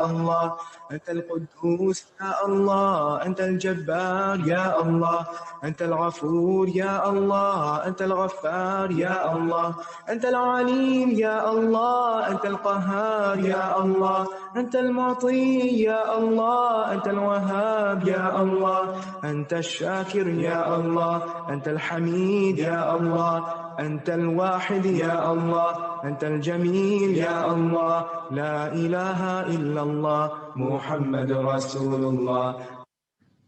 الله أنت القدوس يا الله أنت الجبار يا الله أنت الغفور يا الله أنت الغفار يا الله أنت العليم يا الله أنت القهار يا الله أنت المعطي يا الله أنت الوهاب يا الله أنت الشاكر يا الله أنت الحميد يا الله أنت الواحد يا الله أنت الجميل يا الله لا إله إلا الله محمد رسول الله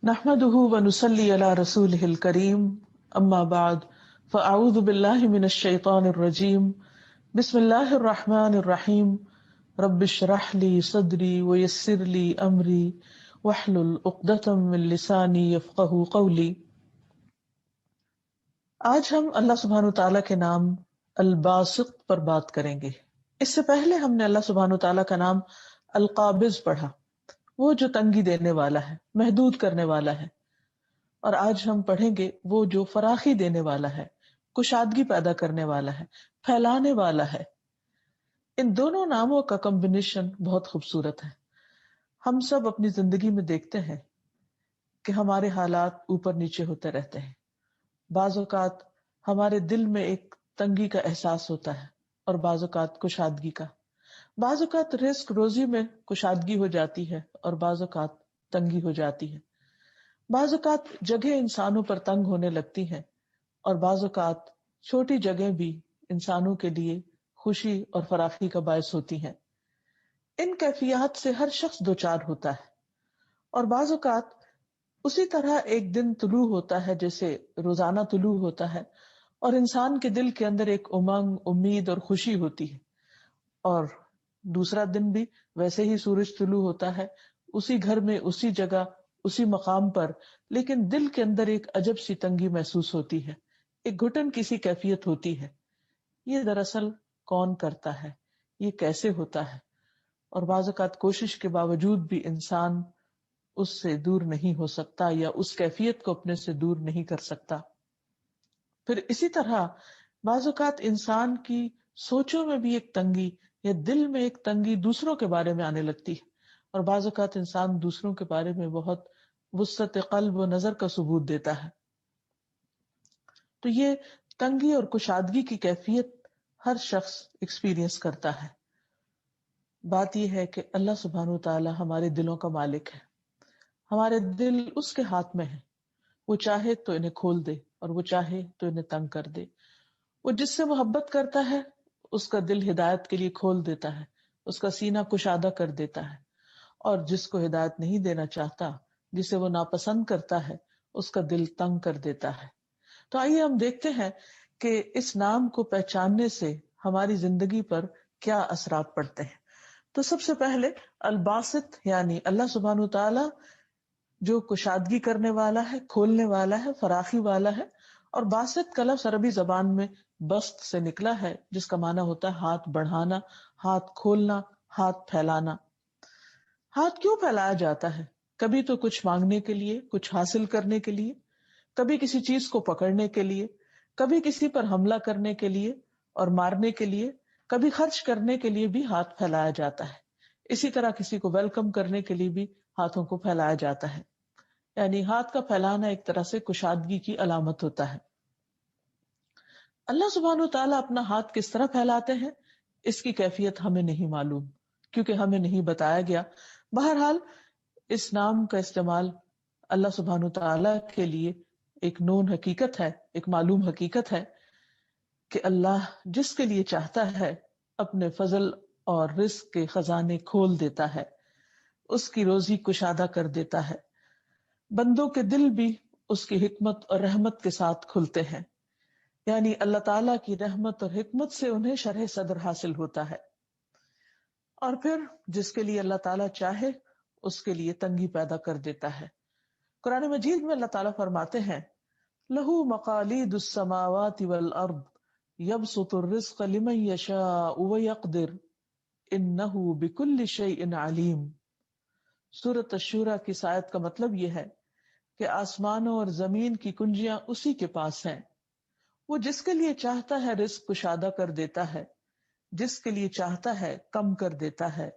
نحمده ونصلي على رسوله الكريم اما بعد فاعوذ بالله من الشيطان الرجيم بسم الله الرحمن الرحيم رب اشرح لي صدري ويسر لي امري واحلل عقدة من لساني يفقهوا قولي۔ آج ہم اللہ سبحانہ تعالیٰ کے نام الباسط پر بات کریں گے۔ اس سے پہلے ہم نے اللہ سبحانہ تعالیٰ کا نام القابض پڑھا، وہ جو تنگی دینے والا ہے، محدود کرنے والا ہے، اور آج ہم پڑھیں گے وہ جو فراخی دینے والا ہے، کشادگی پیدا کرنے والا ہے، پھیلانے والا ہے۔ ان دونوں ناموں کا کمبینیشن بہت خوبصورت ہے۔ ہم سب اپنی زندگی میں دیکھتے ہیں کہ ہمارے حالات اوپر نیچے ہوتے رہتے ہیں۔ بعض اوقات ہمارے دل میں ایک تنگی کا احساس ہوتا ہے اور بعض اوقات کشادگی کا۔ بعض اوقات رزق روزی میں کشادگی ہو جاتی ہے اور بعض اوقات تنگی ہو جاتی ہے۔ بعض اوقات جگہ انسانوں پر تنگ ہونے لگتی ہیں اور بعض اوقات چھوٹی جگہ بھی انسانوں کے لیے خوشی اور فراخی کا باعث ہوتی ہیں۔ ان کیفیات سے ہر شخص دوچار ہوتا ہے، اور بعض اوقات اسی طرح ایک دن طلوع ہوتا ہے جیسے روزانہ طلوع ہوتا ہے، اور انسان کے دل کے اندر ایک امنگ، امید اور خوشی ہوتی ہے، اور دوسرا دن بھی ویسے ہی سورج طلوع ہوتا ہے، اسی گھر میں، اسی جگہ، اسی مقام پر، لیکن دل کے اندر ایک عجب سی تنگی محسوس ہوتی ہے، ایک گھٹن کی سی کیفیت ہوتی ہے۔ یہ دراصل کون کرتا ہے؟ یہ کیسے ہوتا ہے؟ اور بعض اوقات کوشش کے باوجود بھی انسان اس سے دور نہیں ہو سکتا یا اس کیفیت کو اپنے سے دور نہیں کر سکتا۔ پھر اسی طرح بعض اوقات انسان کی سوچوں میں بھی ایک تنگی یا دل میں ایک تنگی دوسروں کے بارے میں آنے لگتی ہے، اور بعض اوقات انسان دوسروں کے بارے میں بہت وسعت قلب و نظر کا ثبوت دیتا ہے۔ تو یہ تنگی اور کشادگی کی کیفیت ہر شخص ایکسپیرینس کرتا ہے۔ بات یہ ہے کہ اللہ سبحانہ وتعالی ہمارے دلوں کا مالک ہے، ہمارے دل اس کے ہاتھ میں ہے، وہ چاہے تو انہیں کھول دے اور وہ چاہے تو انہیں تنگ کر دے۔ وہ جس سے محبت کرتا ہے اس کا دل ہدایت کے لیے کھول دیتا ہے، اس کا سینہ کشادہ کر دیتا ہے، اور جس کو ہدایت نہیں دینا چاہتا، جسے وہ ناپسند کرتا ہے، اس کا دل تنگ کر دیتا ہے۔ تو آئیے ہم دیکھتے ہیں کہ اس نام کو پہچاننے سے ہماری زندگی پر کیا اثرات پڑتے ہیں۔ تو سب سے پہلے الباسط یعنی اللہ سبحانہ تعالی جو کشادگی کرنے والا ہے، کھولنے والا ہے، فراخی والا ہے۔ اور باسط کا لفظ عربی زبان میں بسط سے نکلا ہے، جس کا معنی ہوتا ہے ہاتھ بڑھانا، ہاتھ کھولنا، ہاتھ پھیلانا۔ ہاتھ کیوں پھیلایا جاتا ہے؟ کبھی تو کچھ مانگنے کے لیے، کچھ حاصل کرنے کے لیے، کبھی کسی چیز کو پکڑنے کے لیے، کبھی کسی پر حملہ کرنے کے لیے اور مارنے کے لیے، کبھی خرچ کرنے کے لیے بھی ہاتھ پھیلایا جاتا ہے۔ اسی طرح کسی کو ویلکم کرنے کے لیے بھی ہاتھوں کو پھیلایا جاتا ہے۔ یعنی ہاتھ کا پھیلانا ایک طرح سے کشادگی کی علامت ہوتا ہے۔ اللہ سبحانہ تعالیٰ اپنا ہاتھ کس طرح پھیلاتے ہیں اس کی کیفیت ہمیں نہیں معلوم، کیونکہ ہمیں نہیں بتایا گیا۔ بہرحال اس نام کا استعمال اللہ سبحانہ تعالیٰ کے لیے ایک نون حقیقت ہے، ایک معلوم حقیقت ہے کہ اللہ جس کے لیے چاہتا ہے اپنے فضل اور رزق کے خزانے کھول دیتا ہے، اس کی روزی کشادہ کر دیتا ہے۔ بندوں کے دل بھی اس کی حکمت اور رحمت کے ساتھ کھلتے ہیں، یعنی اللہ تعالیٰ کی رحمت اور حکمت سے انہیں شرح صدر حاصل ہوتا ہے، اور پھر جس کے لیے اللہ تعالیٰ چاہے اس کے لیے تنگی پیدا کر دیتا ہے۔ قرآن مجید میں اللہ تعالیٰ فرماتے ہیں لَهُ مَقَالِيدُ السَّمَاوَاتِ وَالْأَرْضِ يَبْسُطُ الرِّزْقَ لِمَن يَشَاءُ وَيَقْدِرُ إِنَّهُ بِكُلِّ شَيْءٍ عَلِيمٌ۔ سورۃ الشورى کی اس آیت کا مطلب یہ ہے کہ آسمانوں اور زمین کی کنجیاں اسی کے پاس ہیں، وہ جس کے لیے چاہتا ہے رزق کشادہ کر دیتا ہے، جس کے لیے چاہتا ہے کم کر دیتا ہے،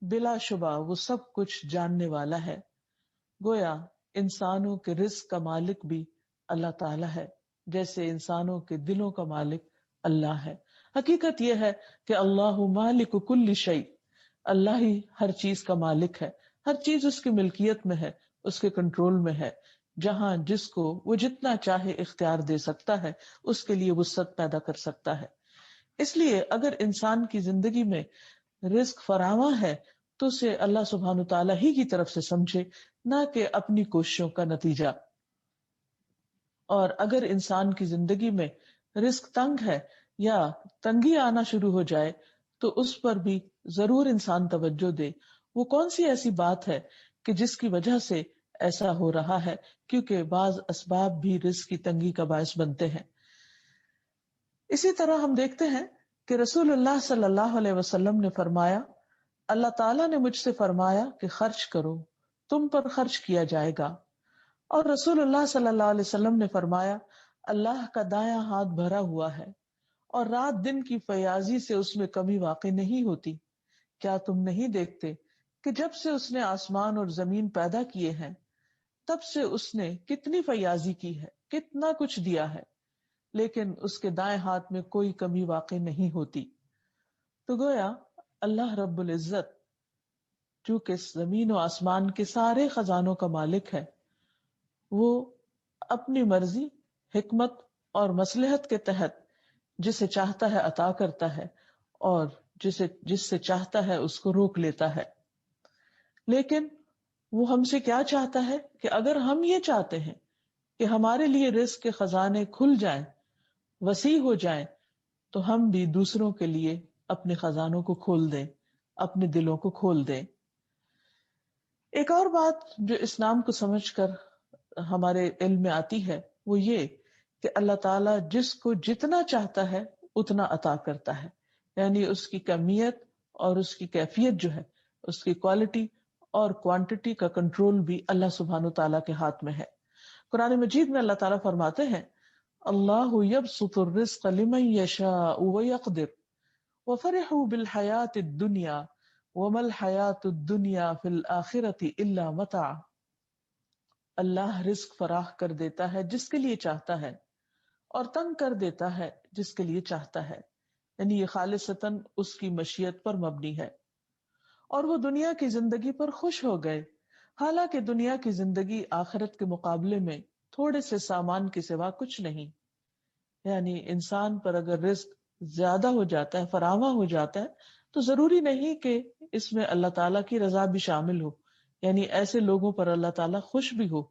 بلا شبہ وہ سب کچھ جاننے والا ہے۔ گویا انسانوں کے رزق کا مالک بھی اللہ تعالیٰ ہے، جیسے انسانوں کے دلوں کا مالک اللہ ہے۔ حقیقت یہ ہے کہ اللہ مالک کل شیء، اللہ ہی ہر چیز کا مالک ہے، ہر چیز اس کی ملکیت میں ہے، اس کے کنٹرول میں ہے، جہاں جس کو وہ جتنا چاہے اختیار دے سکتا ہے، اس کے لیے وسعت پیدا کر سکتا ہے۔ اس لیے اگر انسان کی زندگی میں رزق فراواں ہے تو اسے اللہ سبحانہ تعالیٰ ہی کی طرف سے سمجھے، نہ کہ اپنی کوششوں کا نتیجہ۔ اور اگر انسان کی زندگی میں رزق تنگ ہے یا تنگی آنا شروع ہو جائے تو اس پر بھی ضرور انسان توجہ دے۔ وہ کون سی ایسی بات ہے کہ جس کی وجہ سے ایسا ہو رہا ہے، کیونکہ بعض اسباب بھی رزق کی تنگی کا باعث بنتے ہیں۔ اسی طرح ہم دیکھتے ہیں کہ رسول اللہ صلی اللہ علیہ وسلم نے فرمایا، اللہ تعالیٰ نے مجھ سے فرمایا کہ خرچ کرو، تم پر خرچ کیا جائے گا۔ اور رسول اللہ صلی اللہ علیہ وسلم نے فرمایا، اللہ کا دایاں ہاتھ بھرا ہوا ہے اور رات دن کی فیاضی سے اس میں کمی واقع نہیں ہوتی۔ کیا تم نہیں دیکھتے کہ جب سے اس نے آسمان اور زمین پیدا کیے ہیں تب سے اس نے کتنی فیاضی کی ہے، کتنا کچھ دیا ہے، لیکن اس کے دائیں ہاتھ میں کوئی کمی واقع نہیں ہوتی۔ تو گویا اللہ رب العزت جو کہ زمین و آسمان کے سارے خزانوں کا مالک ہے، وہ اپنی مرضی، حکمت اور مصلحت کے تحت جسے چاہتا ہے عطا کرتا ہے اور جس سے چاہتا ہے اس کو روک لیتا ہے۔ لیکن وہ ہم سے کیا چاہتا ہے کہ اگر ہم یہ چاہتے ہیں کہ ہمارے لیے رزق کے خزانے کھل جائیں، وسیع ہو جائیں، تو ہم بھی دوسروں کے لیے اپنے خزانوں کو کھول دیں، اپنے دلوں کو کھول دیں۔ ایک اور بات جو اس نام کو سمجھ کر ہمارے علم میں آتی ہے وہ یہ کہ اللہ تعالیٰ جس کو جتنا چاہتا ہے اتنا عطا کرتا ہے، یعنی اس کی کمیت اور اس کی کیفیت جو ہے، اس کی کوالٹی اور کوانٹٹی کا کنٹرول بھی اللہ سبحانہ تعالیٰ کے ہاتھ میں ہے۔ قرآن مجید میں اللہ تعالیٰ فرماتے ہیں، اللہ یبسط الرزق لمن یشاء ویقدر وفرحوا بالحیات الدنیا وما الحیات الدنیا فی الآخرۃ الا متاع۔ اللہ رزق فراخ کر دیتا ہے جس کے لیے چاہتا ہے اور تنگ کر دیتا ہے جس کے لیے چاہتا ہے، یعنی یہ خالصتاً اس کی مشیت پر مبنی ہے۔ اور وہ دنیا کی زندگی پر خوش ہو گئے، حالانکہ دنیا کی زندگی آخرت کے مقابلے میں تھوڑے سے سامان کے سوا کچھ نہیں۔ یعنی انسان پر اگر رزق زیادہ ہو جاتا ہے، فراواں ہو جاتا ہے، تو ضروری نہیں کہ اس میں اللہ تعالیٰ کی رضا بھی شامل ہو، یعنی ایسے لوگوں پر اللہ تعالیٰ خوش بھی ہو۔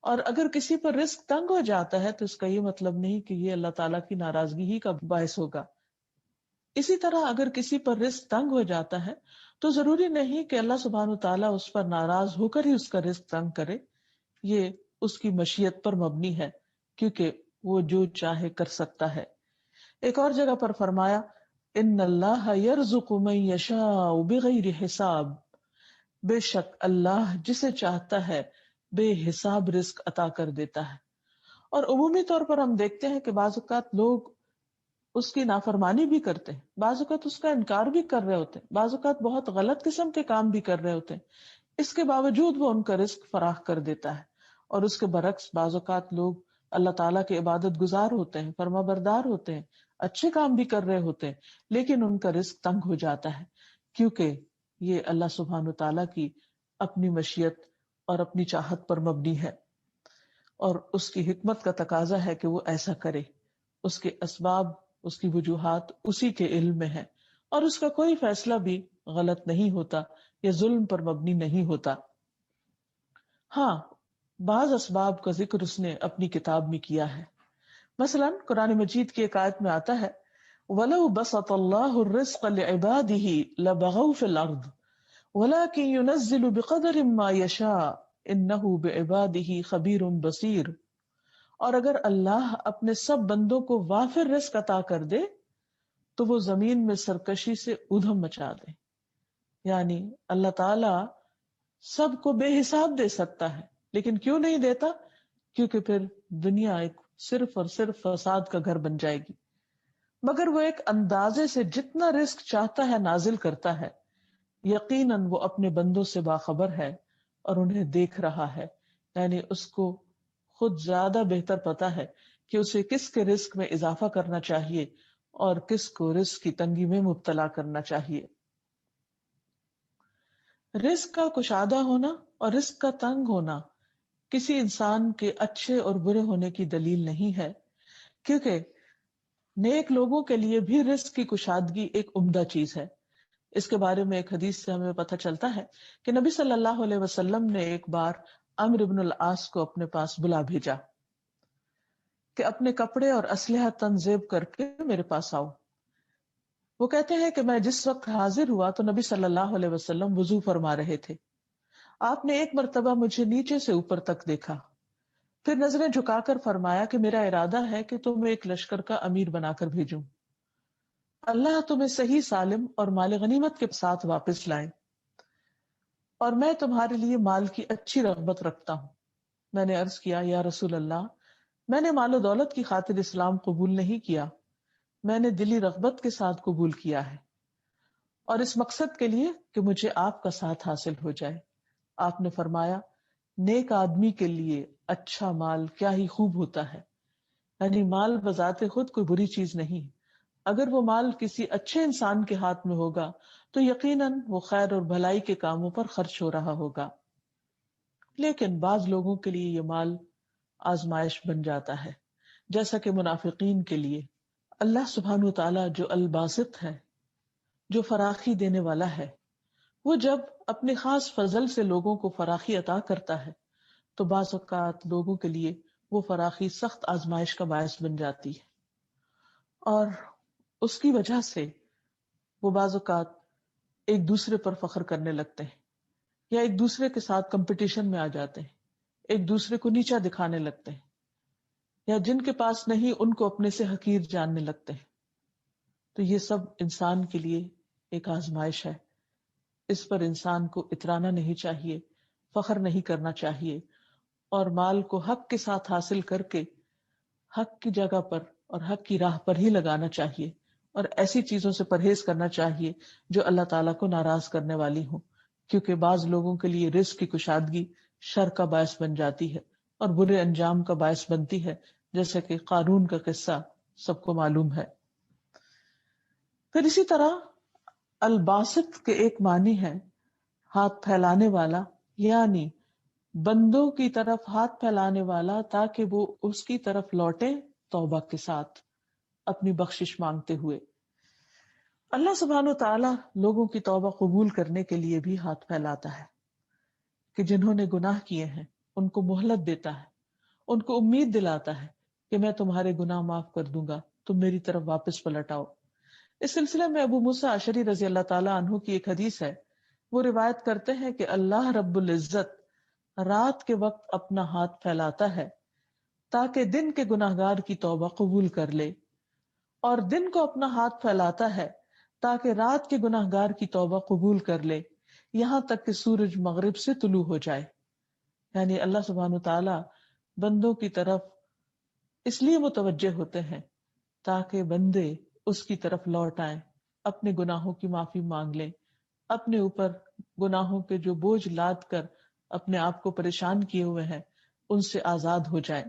اور اگر کسی پر رزق تنگ ہو جاتا ہے تو اس کا یہ مطلب نہیں کہ یہ اللہ تعالیٰ کی ناراضگی ہی کا باعث ہوگا۔ اسی طرح اگر کسی پر رزق تنگ ہو جاتا ہے تو ضروری نہیں کہ اللہ سبحانہ تعالیٰ اس پر ناراض ہو کر ہی اس کا رزق تنگ کرے، یہ اس کی مشیت پر مبنی ہے، کیونکہ وہ جو چاہے کر سکتا ہے۔ ایک اور جگہ پر فرمایا، ان اللہ یرزق من یشاء بغیر حساب، بے شک اللہ جسے چاہتا ہے بے حساب رزق عطا کر دیتا ہے۔ اور عمومی طور پر ہم دیکھتے ہیں کہ بعض اوقات لوگ اس کی نافرمانی بھی کرتے ہیں، بعض اوقات اس کا انکار بھی کر رہے ہوتے ہیں، بعض اوقات بہت غلط قسم کے کام بھی کر رہے ہوتے ہیں، اس کے باوجود وہ ان کا رزق فراخ کر دیتا ہے۔ اور اس کے برعکس بعض اوقات لوگ اللہ تعالیٰ کے عبادت گزار ہوتے ہیں، فرما بردار ہوتے ہیں، اچھے کام بھی کر رہے ہوتے ہیں، لیکن ان کا رزق تنگ ہو جاتا ہے، کیونکہ یہ اللہ سبحانہ تعالیٰ کی اپنی مشیت اور اپنی چاہت پر مبنی ہے، اور اس کی حکمت کا تقاضا ہے کہ وہ ایسا کرے۔ اس کے اسباب، اس کی وجوہات اسی کے علم میں ہے، اور اس کا کوئی فیصلہ بھی غلط نہیں ہوتا یا ظلم پر مبنی نہیں ہوتا۔ ہاں، بعض اسباب کا ذکر اس نے اپنی کتاب میں کیا ہے۔ مثلا قرآن مجید کی ایک آیت میں آتا ہے، وَلَوْ بَسَطَ اللَّهُ الرِّزْقَ لِعِبَادِهِ لَبَغَوْا فِي الْأَرْضِ وَلَكِنْ يُنَزِّلُ بِقَدَرٍ مَا يَشَاءُ إِنَّهُ بِعِبَادِهِ خَبِيرٌ بَصِيرٌ۔ اور اگر اللہ اپنے سب بندوں کو وافر رزق عطا کر دے تو وہ زمین میں سرکشی سے ادھم مچا دے، یعنی اللہ تعالی سب کو بے حساب دے سکتا ہے، لیکن کیوں نہیں دیتا؟ کیونکہ پھر دنیا ایک صرف اور صرف فساد کا گھر بن جائے گی۔ مگر وہ ایک اندازے سے جتنا رزق چاہتا ہے نازل کرتا ہے، یقیناً وہ اپنے بندوں سے باخبر ہے اور انہیں دیکھ رہا ہے، یعنی اس کو خود زیادہ بہتر پتا ہے کہ اسے کس کے رزق میں اضافہ کرنا چاہیے اور کس کو رزق کی تنگی میں مبتلا کرنا چاہیے۔ رزق کا کشادہ ہونا اور رزق کا تنگ ہونا کسی انسان کے اچھے اور برے ہونے کی دلیل نہیں ہے، کیونکہ نیک لوگوں کے لیے بھی رزق کی کشادگی ایک عمدہ چیز ہے۔ اس کے بارے میں ایک حدیث سے ہمیں پتہ چلتا ہے کہ نبی صلی اللہ علیہ وسلم نے ایک بار عمرو بن العاص کو اپنے پاس بلا بھیجا کہ اپنے کپڑے اور اسلحہ تنظیم کر کے میرے پاس آؤ۔ وہ کہتے ہیں کہ میں جس وقت حاضر ہوا تو نبی صلی اللہ علیہ وسلم وضو فرما رہے تھے۔ آپ نے ایک مرتبہ مجھے نیچے سے اوپر تک دیکھا، پھر نظریں جھکا کر فرمایا کہ میرا ارادہ ہے کہ تمہیں ایک لشکر کا امیر بنا کر بھیجوں، اللہ تمہیں صحیح سالم اور مال غنیمت کے ساتھ واپس لائے، اور میں تمہارے لیے مال کی اچھی رغبت رکھتا ہوں۔ میں نے عرض کیا، یا رسول اللہ، میں نے مال و دولت کی خاطر اسلام قبول نہیں کیا، میں نے دلی رغبت کے ساتھ قبول کیا ہے، اور اس مقصد کے لیے کہ مجھے آپ کا ساتھ حاصل ہو جائے۔ آپ نے فرمایا، نیک آدمی کے لیے اچھا مال کیا ہی خوب ہوتا ہے، یعنی مال بذات خود کوئی بری چیز نہیں، اگر وہ مال کسی اچھے انسان کے ہاتھ میں ہوگا تو یقیناً وہ خیر اور بھلائی کے کاموں پر خرچ ہو رہا ہوگا۔ لیکن بعض لوگوں کے لیے یہ مال آزمائش بن جاتا ہے، جیسا کہ منافقین کے لیے۔ اللہ سبحانہ وتعالی جو الباسط ہے، جو فراخی دینے والا ہے، وہ جب اپنے خاص فضل سے لوگوں کو فراخی عطا کرتا ہے تو بعض اوقات لوگوں کے لیے وہ فراخی سخت آزمائش کا باعث بن جاتی ہے، اور اس کی وجہ سے وہ بعض اوقات ایک دوسرے پر فخر کرنے لگتے ہیں، یا ایک دوسرے کے ساتھ کمپٹیشن میں آ جاتے ہیں، ایک دوسرے کو نیچا دکھانے لگتے ہیں، یا جن کے پاس نہیں ان کو اپنے سے حقیر جاننے لگتے ہیں۔ تو یہ سب انسان کے لیے ایک آزمائش ہے، اس پر انسان کو اترانا نہیں چاہیے، فخر نہیں کرنا چاہیے، اور مال کو حق کے ساتھ حاصل کر کے حق کی جگہ پر اور حق کی راہ پر ہی لگانا چاہیے، اور ایسی چیزوں سے پرہیز کرنا چاہیے جو اللہ تعالیٰ کو ناراض کرنے والی ہوں، کیونکہ بعض لوگوں کے لیے رزق کی کشادگی شر کا باعث بن جاتی ہے اور برے انجام کا باعث بنتی ہے، جیسے کہ قارون کا قصہ سب کو معلوم ہے۔ پھر اسی طرح الباسط کے ایک معنی ہے ہاتھ پھیلانے والا، یعنی بندوں کی طرف ہاتھ پھیلانے والا تاکہ وہ اس کی طرف لوٹے توبہ کے ساتھ، اپنی بخشش مانگتے ہوئے۔ اللہ سبحانہ و تعالیٰ لوگوں کی توبہ قبول کرنے کے لیے بھی ہاتھ پھیلاتا ہے کہ جنہوں نے گناہ کیے ہیں ان کو مہلت دیتا ہے، ان کو امید دلاتا ہے کہ میں تمہارے گناہ معاف کر دوں گا، تم میری طرف واپس پلٹ آؤ۔ اس سلسلے میں ابو موسیٰ اشعری رضی اللہ تعالیٰ عنہ کی ایک حدیث ہے، وہ روایت کرتے ہیں کہ اللہ رب العزت رات کے وقت اپنا ہاتھ پھیلاتا ہے تاکہ دن کے گناہگار کی توبہ قبول کر لے، اور دن کو اپنا ہاتھ پھیلاتا ہے تاکہ رات کے گناہگار کی توبہ قبول کر لے، یہاں تک کہ سورج مغرب سے طلوع ہو جائے۔ یعنی اللہ سبحانہ تعالیٰ بندوں کی طرف اس لیے متوجہ ہوتے ہیں تاکہ بندے اس کی طرف لوٹ آئیں، اپنے گناہوں کی معافی مانگ لیں، اپنے اوپر گناہوں کے جو بوجھ لاد کر اپنے آپ کو پریشان کیے ہوئے ہیں ان سے آزاد ہو جائیں۔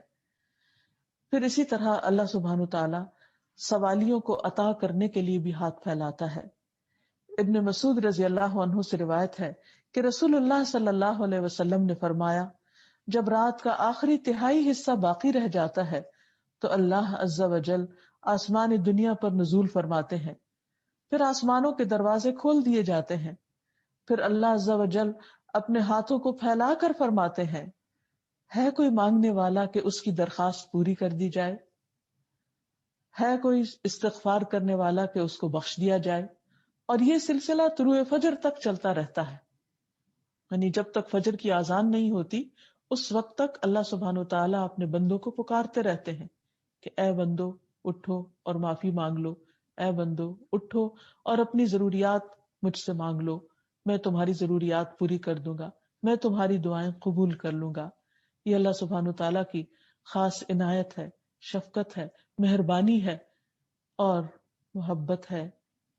پھر اسی طرح اللہ سبحانہ تعالیٰ سوالیوں کو عطا کرنے کے لیے بھی ہاتھ پھیلاتا ہے۔ ابن مسعود رضی اللہ عنہ سے روایت ہے کہ رسول اللہ صلی اللہ علیہ وسلم نے فرمایا، جب رات کا آخری تہائی حصہ باقی رہ جاتا ہے تو اللہ عز و جل آسمان دنیا پر نزول فرماتے ہیں، پھر آسمانوں کے دروازے کھول دیے جاتے ہیں، پھر اللہ عز و جل اپنے ہاتھوں کو پھیلا کر فرماتے ہیں، ہے کوئی مانگنے والا کہ اس کی درخواست پوری کر دی جائے، ہے کوئی استغفار کرنے والا کہ اس کو بخش دیا جائے، اور یہ سلسلہ طلوع فجر تک چلتا رہتا ہے، یعنی جب تک فجر کی اذان نہیں ہوتی اس وقت تک اللہ سبحانہ تعالیٰ اپنے بندوں کو پکارتے رہتے ہیں کہ اے بندو اٹھو اور معافی مانگ لو، اے بندو اٹھو اور اپنی ضروریات مجھ سے مانگ لو، میں تمہاری ضروریات پوری کر دوں گا، میں تمہاری دعائیں قبول کر لوں گا۔ یہ اللہ سبحانہ تعالیٰ کی خاص عنایت ہے، شفقت ہے، مہربانی ہے اور محبت ہے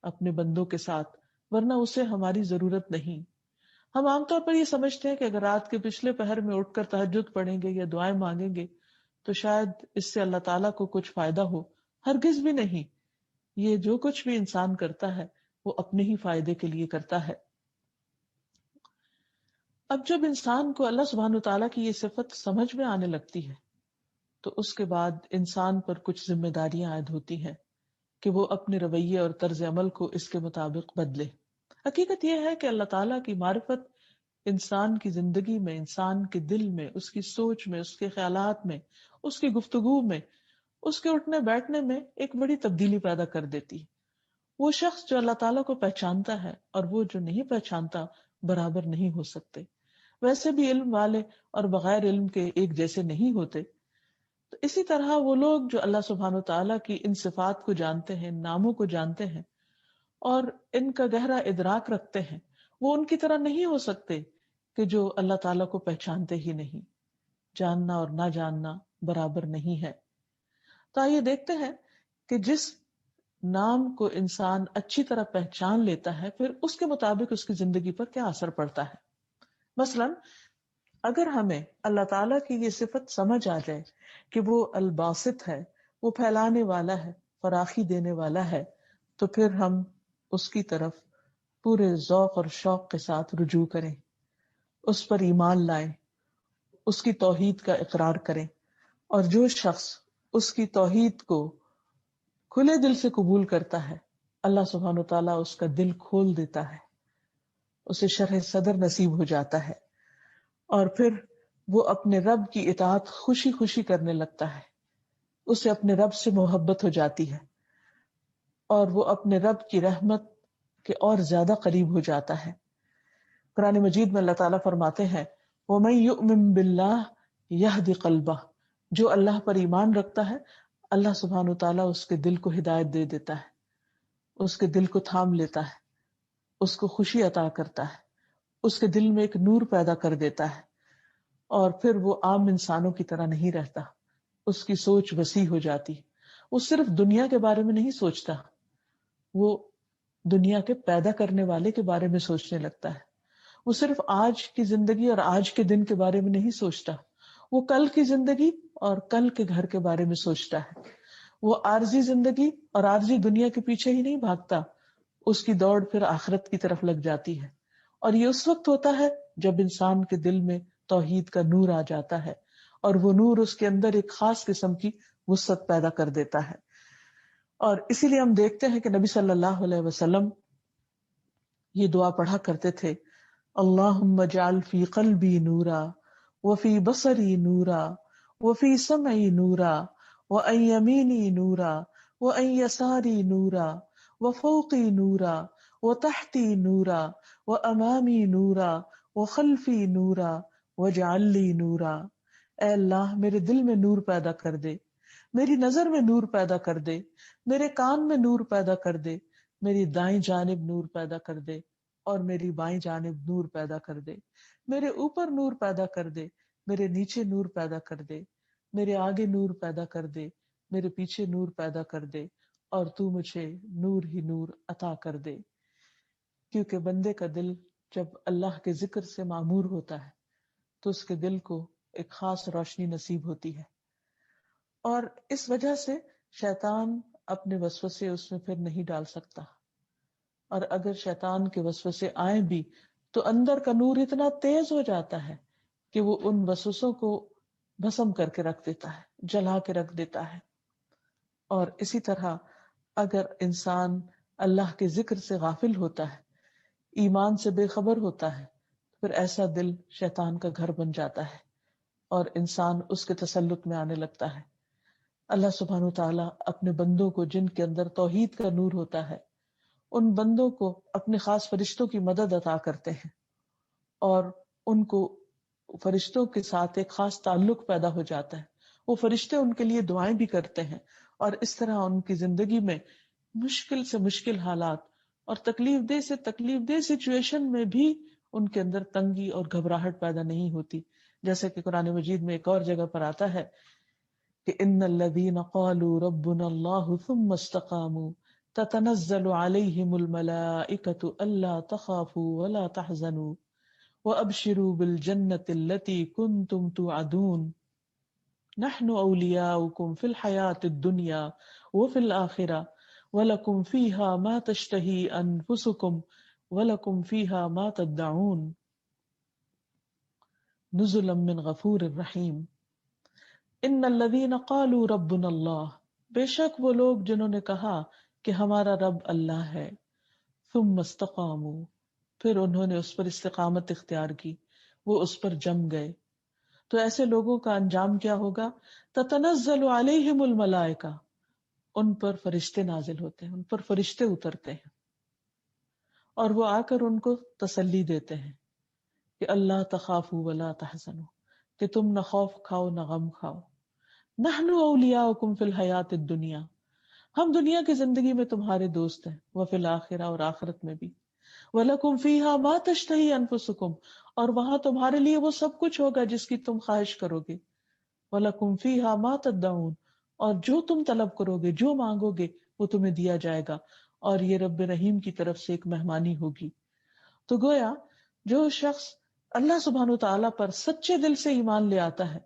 اپنے بندوں کے ساتھ، ورنہ اسے ہماری ضرورت نہیں۔ ہم عام طور پر یہ سمجھتے ہیں کہ اگر رات کے پچھلے پہر میں اٹھ کر تہجد پڑھیں گے یا دعائیں مانگیں گے تو شاید اس سے اللہ تعالیٰ کو کچھ فائدہ ہو۔ ہرگز بھی نہیں۔ یہ جو کچھ بھی انسان کرتا ہے وہ اپنے ہی فائدے کے لیے کرتا ہے۔ اب جب انسان کو اللہ سبحانہ وتعالیٰ کی یہ صفت سمجھ میں آنے لگتی ہے تو اس کے بعد انسان پر کچھ ذمہ داریاں عائد ہوتی ہیں کہ وہ اپنے رویے اور طرز عمل کو اس کے مطابق بدلے۔ حقیقت یہ ہے کہ اللہ تعالیٰ کی معرفت انسان کی زندگی میں، انسان کے دل میں، اس کی سوچ میں، اس کے خیالات میں، اس کی گفتگو میں، اس کے اٹھنے بیٹھنے میں ایک بڑی تبدیلی پیدا کر دیتی ہے۔ وہ شخص جو اللہ تعالیٰ کو پہچانتا ہے اور وہ جو نہیں پہچانتا برابر نہیں ہو سکتے۔ ویسے بھی علم والے اور بغیر علم کے ایک جیسے نہیں ہوتے۔ تو اسی طرح وہ لوگ جو اللہ سبحانہ وتعالیٰ کی ان صفات کو جانتے ہیں، ان ناموں کو جانتے ہیں اور ان کا گہرا ادراک رکھتے ہیں، وہ ان کی طرح نہیں ہو سکتے کہ جو اللہ تعالیٰ کو پہچانتے ہی نہیں۔ جاننا اور نہ جاننا برابر نہیں ہے۔ تو آئیے دیکھتے ہیں کہ جس نام کو انسان اچھی طرح پہچان لیتا ہے پھر اس کے مطابق اس کی زندگی پر کیا اثر پڑتا ہے۔ مثلاً اگر ہمیں اللہ تعالیٰ کی یہ صفت سمجھ آ جائے کہ وہ الباسط ہے، وہ پھیلانے والا ہے، فراخی دینے والا ہے، تو پھر ہم اس کی طرف پورے ذوق اور شوق کے ساتھ رجوع کریں، اس پر ایمان لائیں، اس کی توحید کا اقرار کریں، اور جو شخص اس کی توحید کو کھلے دل سے قبول کرتا ہے اللہ سبحانہ و تعالیٰ اس کا دل کھول دیتا ہے، اسے شرح صدر نصیب ہو جاتا ہے، اور پھر وہ اپنے رب کی اطاعت خوشی خوشی کرنے لگتا ہے، اسے اپنے رب سے محبت ہو جاتی ہے اور وہ اپنے رب کی رحمت کے اور زیادہ قریب ہو جاتا ہے۔ قرآن مجید میں اللہ تعالیٰ فرماتے ہیں وَمَن يُؤْمِن بِاللَّهِ يَهْدِ قَلْبَهُ، جو اللہ پر ایمان رکھتا ہے اللہ سبحانہ وتعالیٰ اس کے دل کو ہدایت دے دیتا ہے، اس کے دل کو تھام لیتا ہے، اس کو خوشی عطا کرتا ہے، اس کے دل میں ایک نور پیدا کر دیتا ہے، اور پھر وہ عام انسانوں کی طرح نہیں رہتا، اس کی سوچ وسیع ہو جاتی، وہ صرف دنیا کے بارے میں نہیں سوچتا، وہ دنیا کے پیدا کرنے والے کے بارے میں سوچنے لگتا ہے، وہ صرف آج کی زندگی اور آج کے دن کے بارے میں نہیں سوچتا، وہ کل کی زندگی اور کل کے گھر کے بارے میں سوچتا ہے، وہ عارضی زندگی اور عارضی دنیا کے پیچھے ہی نہیں بھاگتا، اس کی دوڑ پھر آخرت کی طرف لگ جاتی ہے، اور یہ اس وقت ہوتا ہے جب انسان کے دل میں توحید کا نور آ جاتا ہے اور وہ نور اس کے اندر ایک خاص قسم کی وسعت پیدا کر دیتا ہے۔ اور اسی لیے ہم دیکھتے ہیں کہ نبی صلی اللہ علیہ وسلم یہ دعا پڑھا کرتے تھے اللہم اجعل فی قلبی نورا وفی بصری نورا وفی سمعی نورا وعن یمینی نورا وعن یساری نورا وفوقی نورا وتحتی نورا وامامی نورا وخلفی نورا واجعل لی نورا۔ اے اللہ میرے دل میں نور پیدا کر دے، میری نظر میں نور پیدا کر دے، میرے کان میں نور پیدا کر دے، میری دائیں جانب نور پیدا کر دے اور میری بائیں جانب نور پیدا کر دے، میرے اوپر نور پیدا کر دے، میرے نیچے نور پیدا کر دے، میرے آگے نور پیدا کر دے، میرے پیچھے نور پیدا کر دے، اور تو مجھے نور ہی نور عطا کر دے۔ کیونکہ بندے کا دل جب اللہ کے ذکر سے معمور ہوتا ہے تو اس کے دل کو ایک خاص روشنی نصیب ہوتی ہے، اور اس وجہ سے شیطان اپنے وسوسے اس میں پھر نہیں ڈال سکتا، اور اگر شیطان کے وسوسے آئیں بھی تو اندر کا نور اتنا تیز ہو جاتا ہے کہ وہ ان وسوسوں کو بھسم کر کے رکھ دیتا ہے، جلا کے رکھ دیتا ہے۔ اور اسی طرح اگر انسان اللہ کے ذکر سے غافل ہوتا ہے، ایمان سے بے خبر ہوتا ہے، پھر ایسا دل شیطان کا گھر بن جاتا ہے اور انسان اس کے تسلط میں آنے لگتا ہے۔ اللہ سبحانہ وتعالیٰ اپنے بندوں کو جن کے اندر توحید کا نور ہوتا ہے ان بندوں کو اپنے خاص فرشتوں کی مدد عطا کرتے ہیں، اور ان کو فرشتوں کے ساتھ ایک خاص تعلق پیدا ہو جاتا ہے، وہ فرشتے ان کے لیے دعائیں بھی کرتے ہیں، اور اس طرح ان کی زندگی میں مشکل سے مشکل حالات اور تکلیف دہ سے تکلیف دہ سچویشن میں بھی ان کے اندر تنگی اور گھبراہٹ پیدا نہیں ہوتی، جیسے کہ قرآن مجید میں ایک اور جگہ پر آتا ہے کہ ان الذین قالوا ربنا اللہ ثم استقاموا تتنزل علیہم الملائکۃ الا تخافوا ولا تحزنوا وابشروا بالجنۃ التی کنتم توعدون نحن اولیاؤکم فی الحیاۃ الدنیا وفی الآخرہ وَلَكُمْ فِيهَا مَا تَشْتَهِي أَنفُسُكُمْ وَلَكُمْ فِيهَا مَا تَدَّعُونَ نُزُلًا مِّن غَفُورٍ رَّحِيمٍ إِنَّ الَّذِينَ قَالُوا رَبُّنَا اللَّهُ بے شک وہ لوگ جنہوں نے کہا کہ ہمارا رب اللہ ہے، ثُمَّ اسْتَقَامُوا پھر انہوں نے اس پر استقامت اختیار کی، وہ اس پر جم گئے، تو ایسے لوگوں کا انجام کیا ہوگا؟ تَتَنَزَّلُ عَلَيْهِمُ الْمَلَائِکَةُ ان پر فرشتے نازل ہوتے ہیں، ان پر فرشتے اترتے ہیں اور وہ آ کر ان کو تسلی دیتے ہیں کہ اللہ تخافوا ولا تحزنوا، کہ تم نہ خوف کھاؤ نہ غم کھاؤ، نحن اولیاؤکم فی الحیات الدنیا، ہم دنیا کی زندگی میں تمہارے دوست ہیں، وفی الآخرہ اور آخرت میں بھی، وَلَكُمْ فِيهَا مَا تَشْتَهِي أَنفُسُكُمْ اور وہاں تمہارے لیے وہ سب کچھ ہوگا جس کی تم خواہش کرو گے، وَلَكُمْ فِيهَا مَا تَدَّعُونَ اور جو تم طلب کرو گے، جو مانگو گے وہ تمہیں دیا جائے گا، اور یہ رب رحیم کی طرف سے ایک مہمانی ہوگی۔ تو گویا جو شخص اللہ سبحانہ تعالیٰ پر سچے دل سے ایمان لے آتا ہے،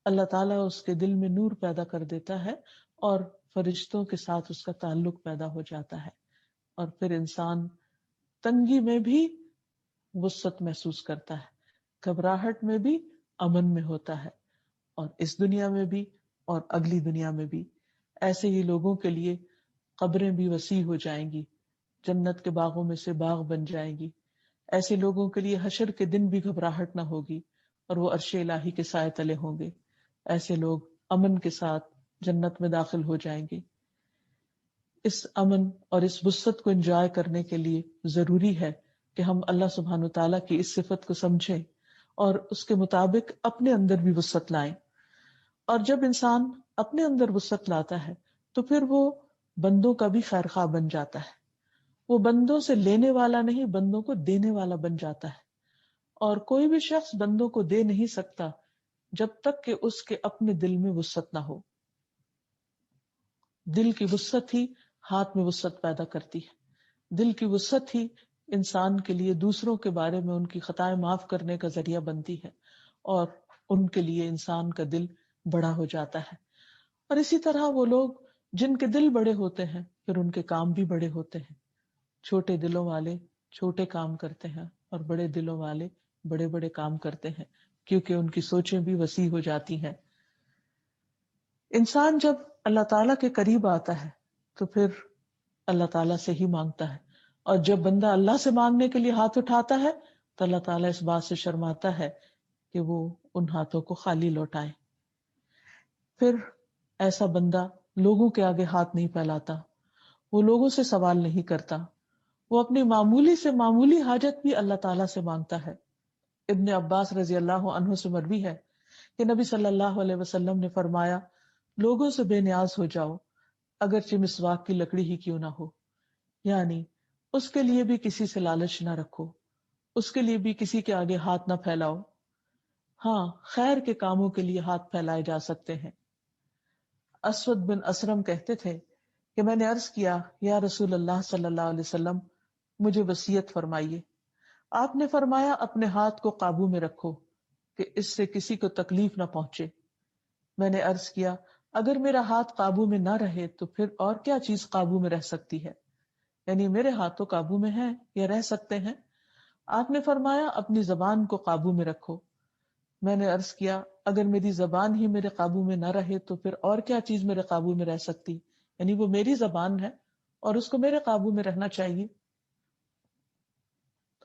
اللہ تعالیٰ اس کے دل میں نور پیدا کر دیتا ہے اور فرشتوں کے ساتھ اس کا تعلق پیدا ہو جاتا ہے، اور پھر انسان تنگی میں بھی وسعت محسوس کرتا ہے، گھبراہٹ میں بھی امن میں ہوتا ہے، اور اس دنیا میں بھی اور اگلی دنیا میں بھی۔ ایسے ہی لوگوں کے لیے قبریں بھی وسیع ہو جائیں گی، جنت کے باغوں میں سے باغ بن جائیں گی، ایسے لوگوں کے لیے حشر کے دن بھی گھبراہٹ نہ ہوگی اور وہ عرش الہی کے سائے تلے ہوں گے، ایسے لوگ امن کے ساتھ جنت میں داخل ہو جائیں گے۔ اس امن اور اس وسعت کو انجوائے کرنے کے لیے ضروری ہے کہ ہم اللہ سبحانہ تعالیٰ کی اس صفت کو سمجھیں اور اس کے مطابق اپنے اندر بھی وسعت لائیں، اور جب انسان اپنے اندر وسعت لاتا ہے تو پھر وہ بندوں کا بھی خیر خواہ بن جاتا ہے، وہ بندوں سے لینے والا نہیں بندوں کو دینے والا بن جاتا ہے، اور کوئی بھی شخص بندوں کو دے نہیں سکتا جب تک کہ اس کے اپنے دل میں وسعت نہ ہو۔ دل کی وسعت ہی ہاتھ میں وسعت پیدا کرتی ہے، دل کی وسعت ہی انسان کے لیے دوسروں کے بارے میں ان کی خطائیں معاف کرنے کا ذریعہ بنتی ہے، اور ان کے لیے انسان کا دل بڑا ہو جاتا ہے۔ اور اسی طرح وہ لوگ جن کے دل بڑے ہوتے ہیں پھر ان کے کام بھی بڑے ہوتے ہیں، چھوٹے دلوں والے چھوٹے کام کرتے ہیں اور بڑے دلوں والے بڑے بڑے کام کرتے ہیں، کیونکہ ان کی سوچیں بھی وسیع ہو جاتی ہیں۔ انسان جب اللہ تعالیٰ کے قریب آتا ہے تو پھر اللہ تعالیٰ سے ہی مانگتا ہے، اور جب بندہ اللہ سے مانگنے کے لیے ہاتھ اٹھاتا ہے تو اللہ تعالیٰ اس بات سے شرماتا ہے کہ وہ ان ہاتھوں کو خالی لوٹائے۔ پھر ایسا بندہ لوگوں کے آگے ہاتھ نہیں پھیلاتا، وہ لوگوں سے سوال نہیں کرتا، وہ اپنی معمولی سے معمولی حاجت بھی اللہ تعالیٰ سے مانگتا ہے۔ ابن عباس رضی اللہ عنہ سے مروی ہے کہ نبی صلی اللہ علیہ وسلم نے فرمایا، لوگوں سے بے نیاز ہو جاؤ اگرچہ مسواک کی لکڑی ہی کیوں نہ ہو، یعنی اس کے لیے بھی کسی سے لالچ نہ رکھو، اس کے لیے بھی کسی کے آگے ہاتھ نہ پھیلاؤ۔ ہاں، خیر کے کاموں کے لیے ہاتھ پھیلائے جا سکتے ہیں۔ اسود بن اسرم کہتے تھے کہ میں نے عرض کیا، یا رسول اللہ صلی اللہ علیہ وسلم، مجھے وصیت فرمائیے۔ آپ نے فرمایا، اپنے ہاتھ کو قابو میں رکھو کہ اس سے کسی کو تکلیف نہ پہنچے۔ میں نے عرض کیا، اگر میرا ہاتھ قابو میں نہ رہے تو پھر اور کیا چیز قابو میں رہ سکتی ہے؟ یعنی میرے ہاتھ تو قابو میں ہیں یا رہ سکتے ہیں؟ آپ نے فرمایا، اپنی زبان کو قابو میں رکھو۔ میں نے عرض کیا، اگر میری زبان ہی میرے قابو میں نہ رہے تو پھر اور کیا چیز میرے قابو میں رہ سکتی؟ یعنی وہ میری زبان ہے اور اس کو میرے قابو میں رہنا چاہیے۔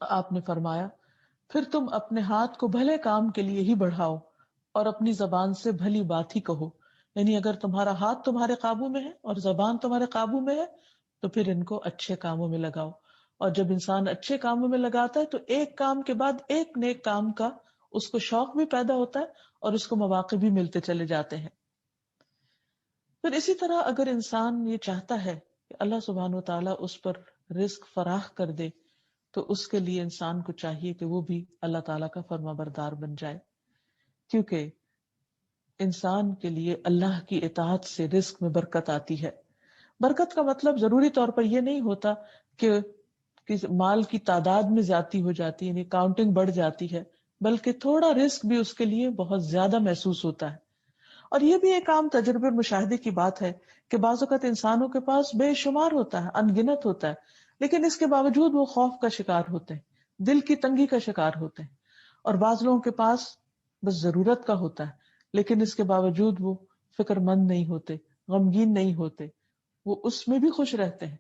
تو آپ نے فرمایا، پھر تم اپنے ہاتھ کو بھلے کام کے لیے ہی بڑھاؤ اور اپنی زبان سے بھلی بات ہی کہو۔ یعنی اگر تمہارا ہاتھ تمہارے قابو میں ہے اور زبان تمہارے قابو میں ہے تو پھر ان کو اچھے کاموں میں لگاؤ، اور جب انسان اچھے کاموں میں لگاتا ہے تو ایک کام کے بعد ایک نیک کام کا اس کو شوق بھی پیدا ہوتا ہے اور اس کو مواقع بھی ملتے چلے جاتے ہیں۔ پھر اسی طرح اگر انسان یہ چاہتا ہے کہ اللہ سبحانہ وتعالیٰ اس پر رزق فراخ کر دے تو اس کے لیے انسان کو چاہیے کہ وہ بھی اللہ تعالیٰ کا فرما بردار بن جائے، کیونکہ انسان کے لیے اللہ کی اطاعت سے رزق میں برکت آتی ہے۔ برکت کا مطلب ضروری طور پر یہ نہیں ہوتا کہ مال کی تعداد میں زیادتی ہو جاتی ہے، یعنی کاؤنٹنگ بڑھ جاتی ہے، بلکہ تھوڑا رسک بھی اس کے لیے بہت زیادہ محسوس ہوتا ہے۔ اور یہ بھی ایک عام تجربے اور مشاہدے کی بات ہے کہ بعض اوقات انسانوں کے پاس بے شمار ہوتا ہے، ان گنت ہوتا ہے، لیکن اس کے باوجود وہ خوف کا شکار ہوتے ہیں، دل کی تنگی کا شکار ہوتے ہیں۔ اور بعض لوگوں کے پاس بس ضرورت کا ہوتا ہے، لیکن اس کے باوجود وہ فکر مند نہیں ہوتے، غمگین نہیں ہوتے، وہ اس میں بھی خوش رہتے ہیں،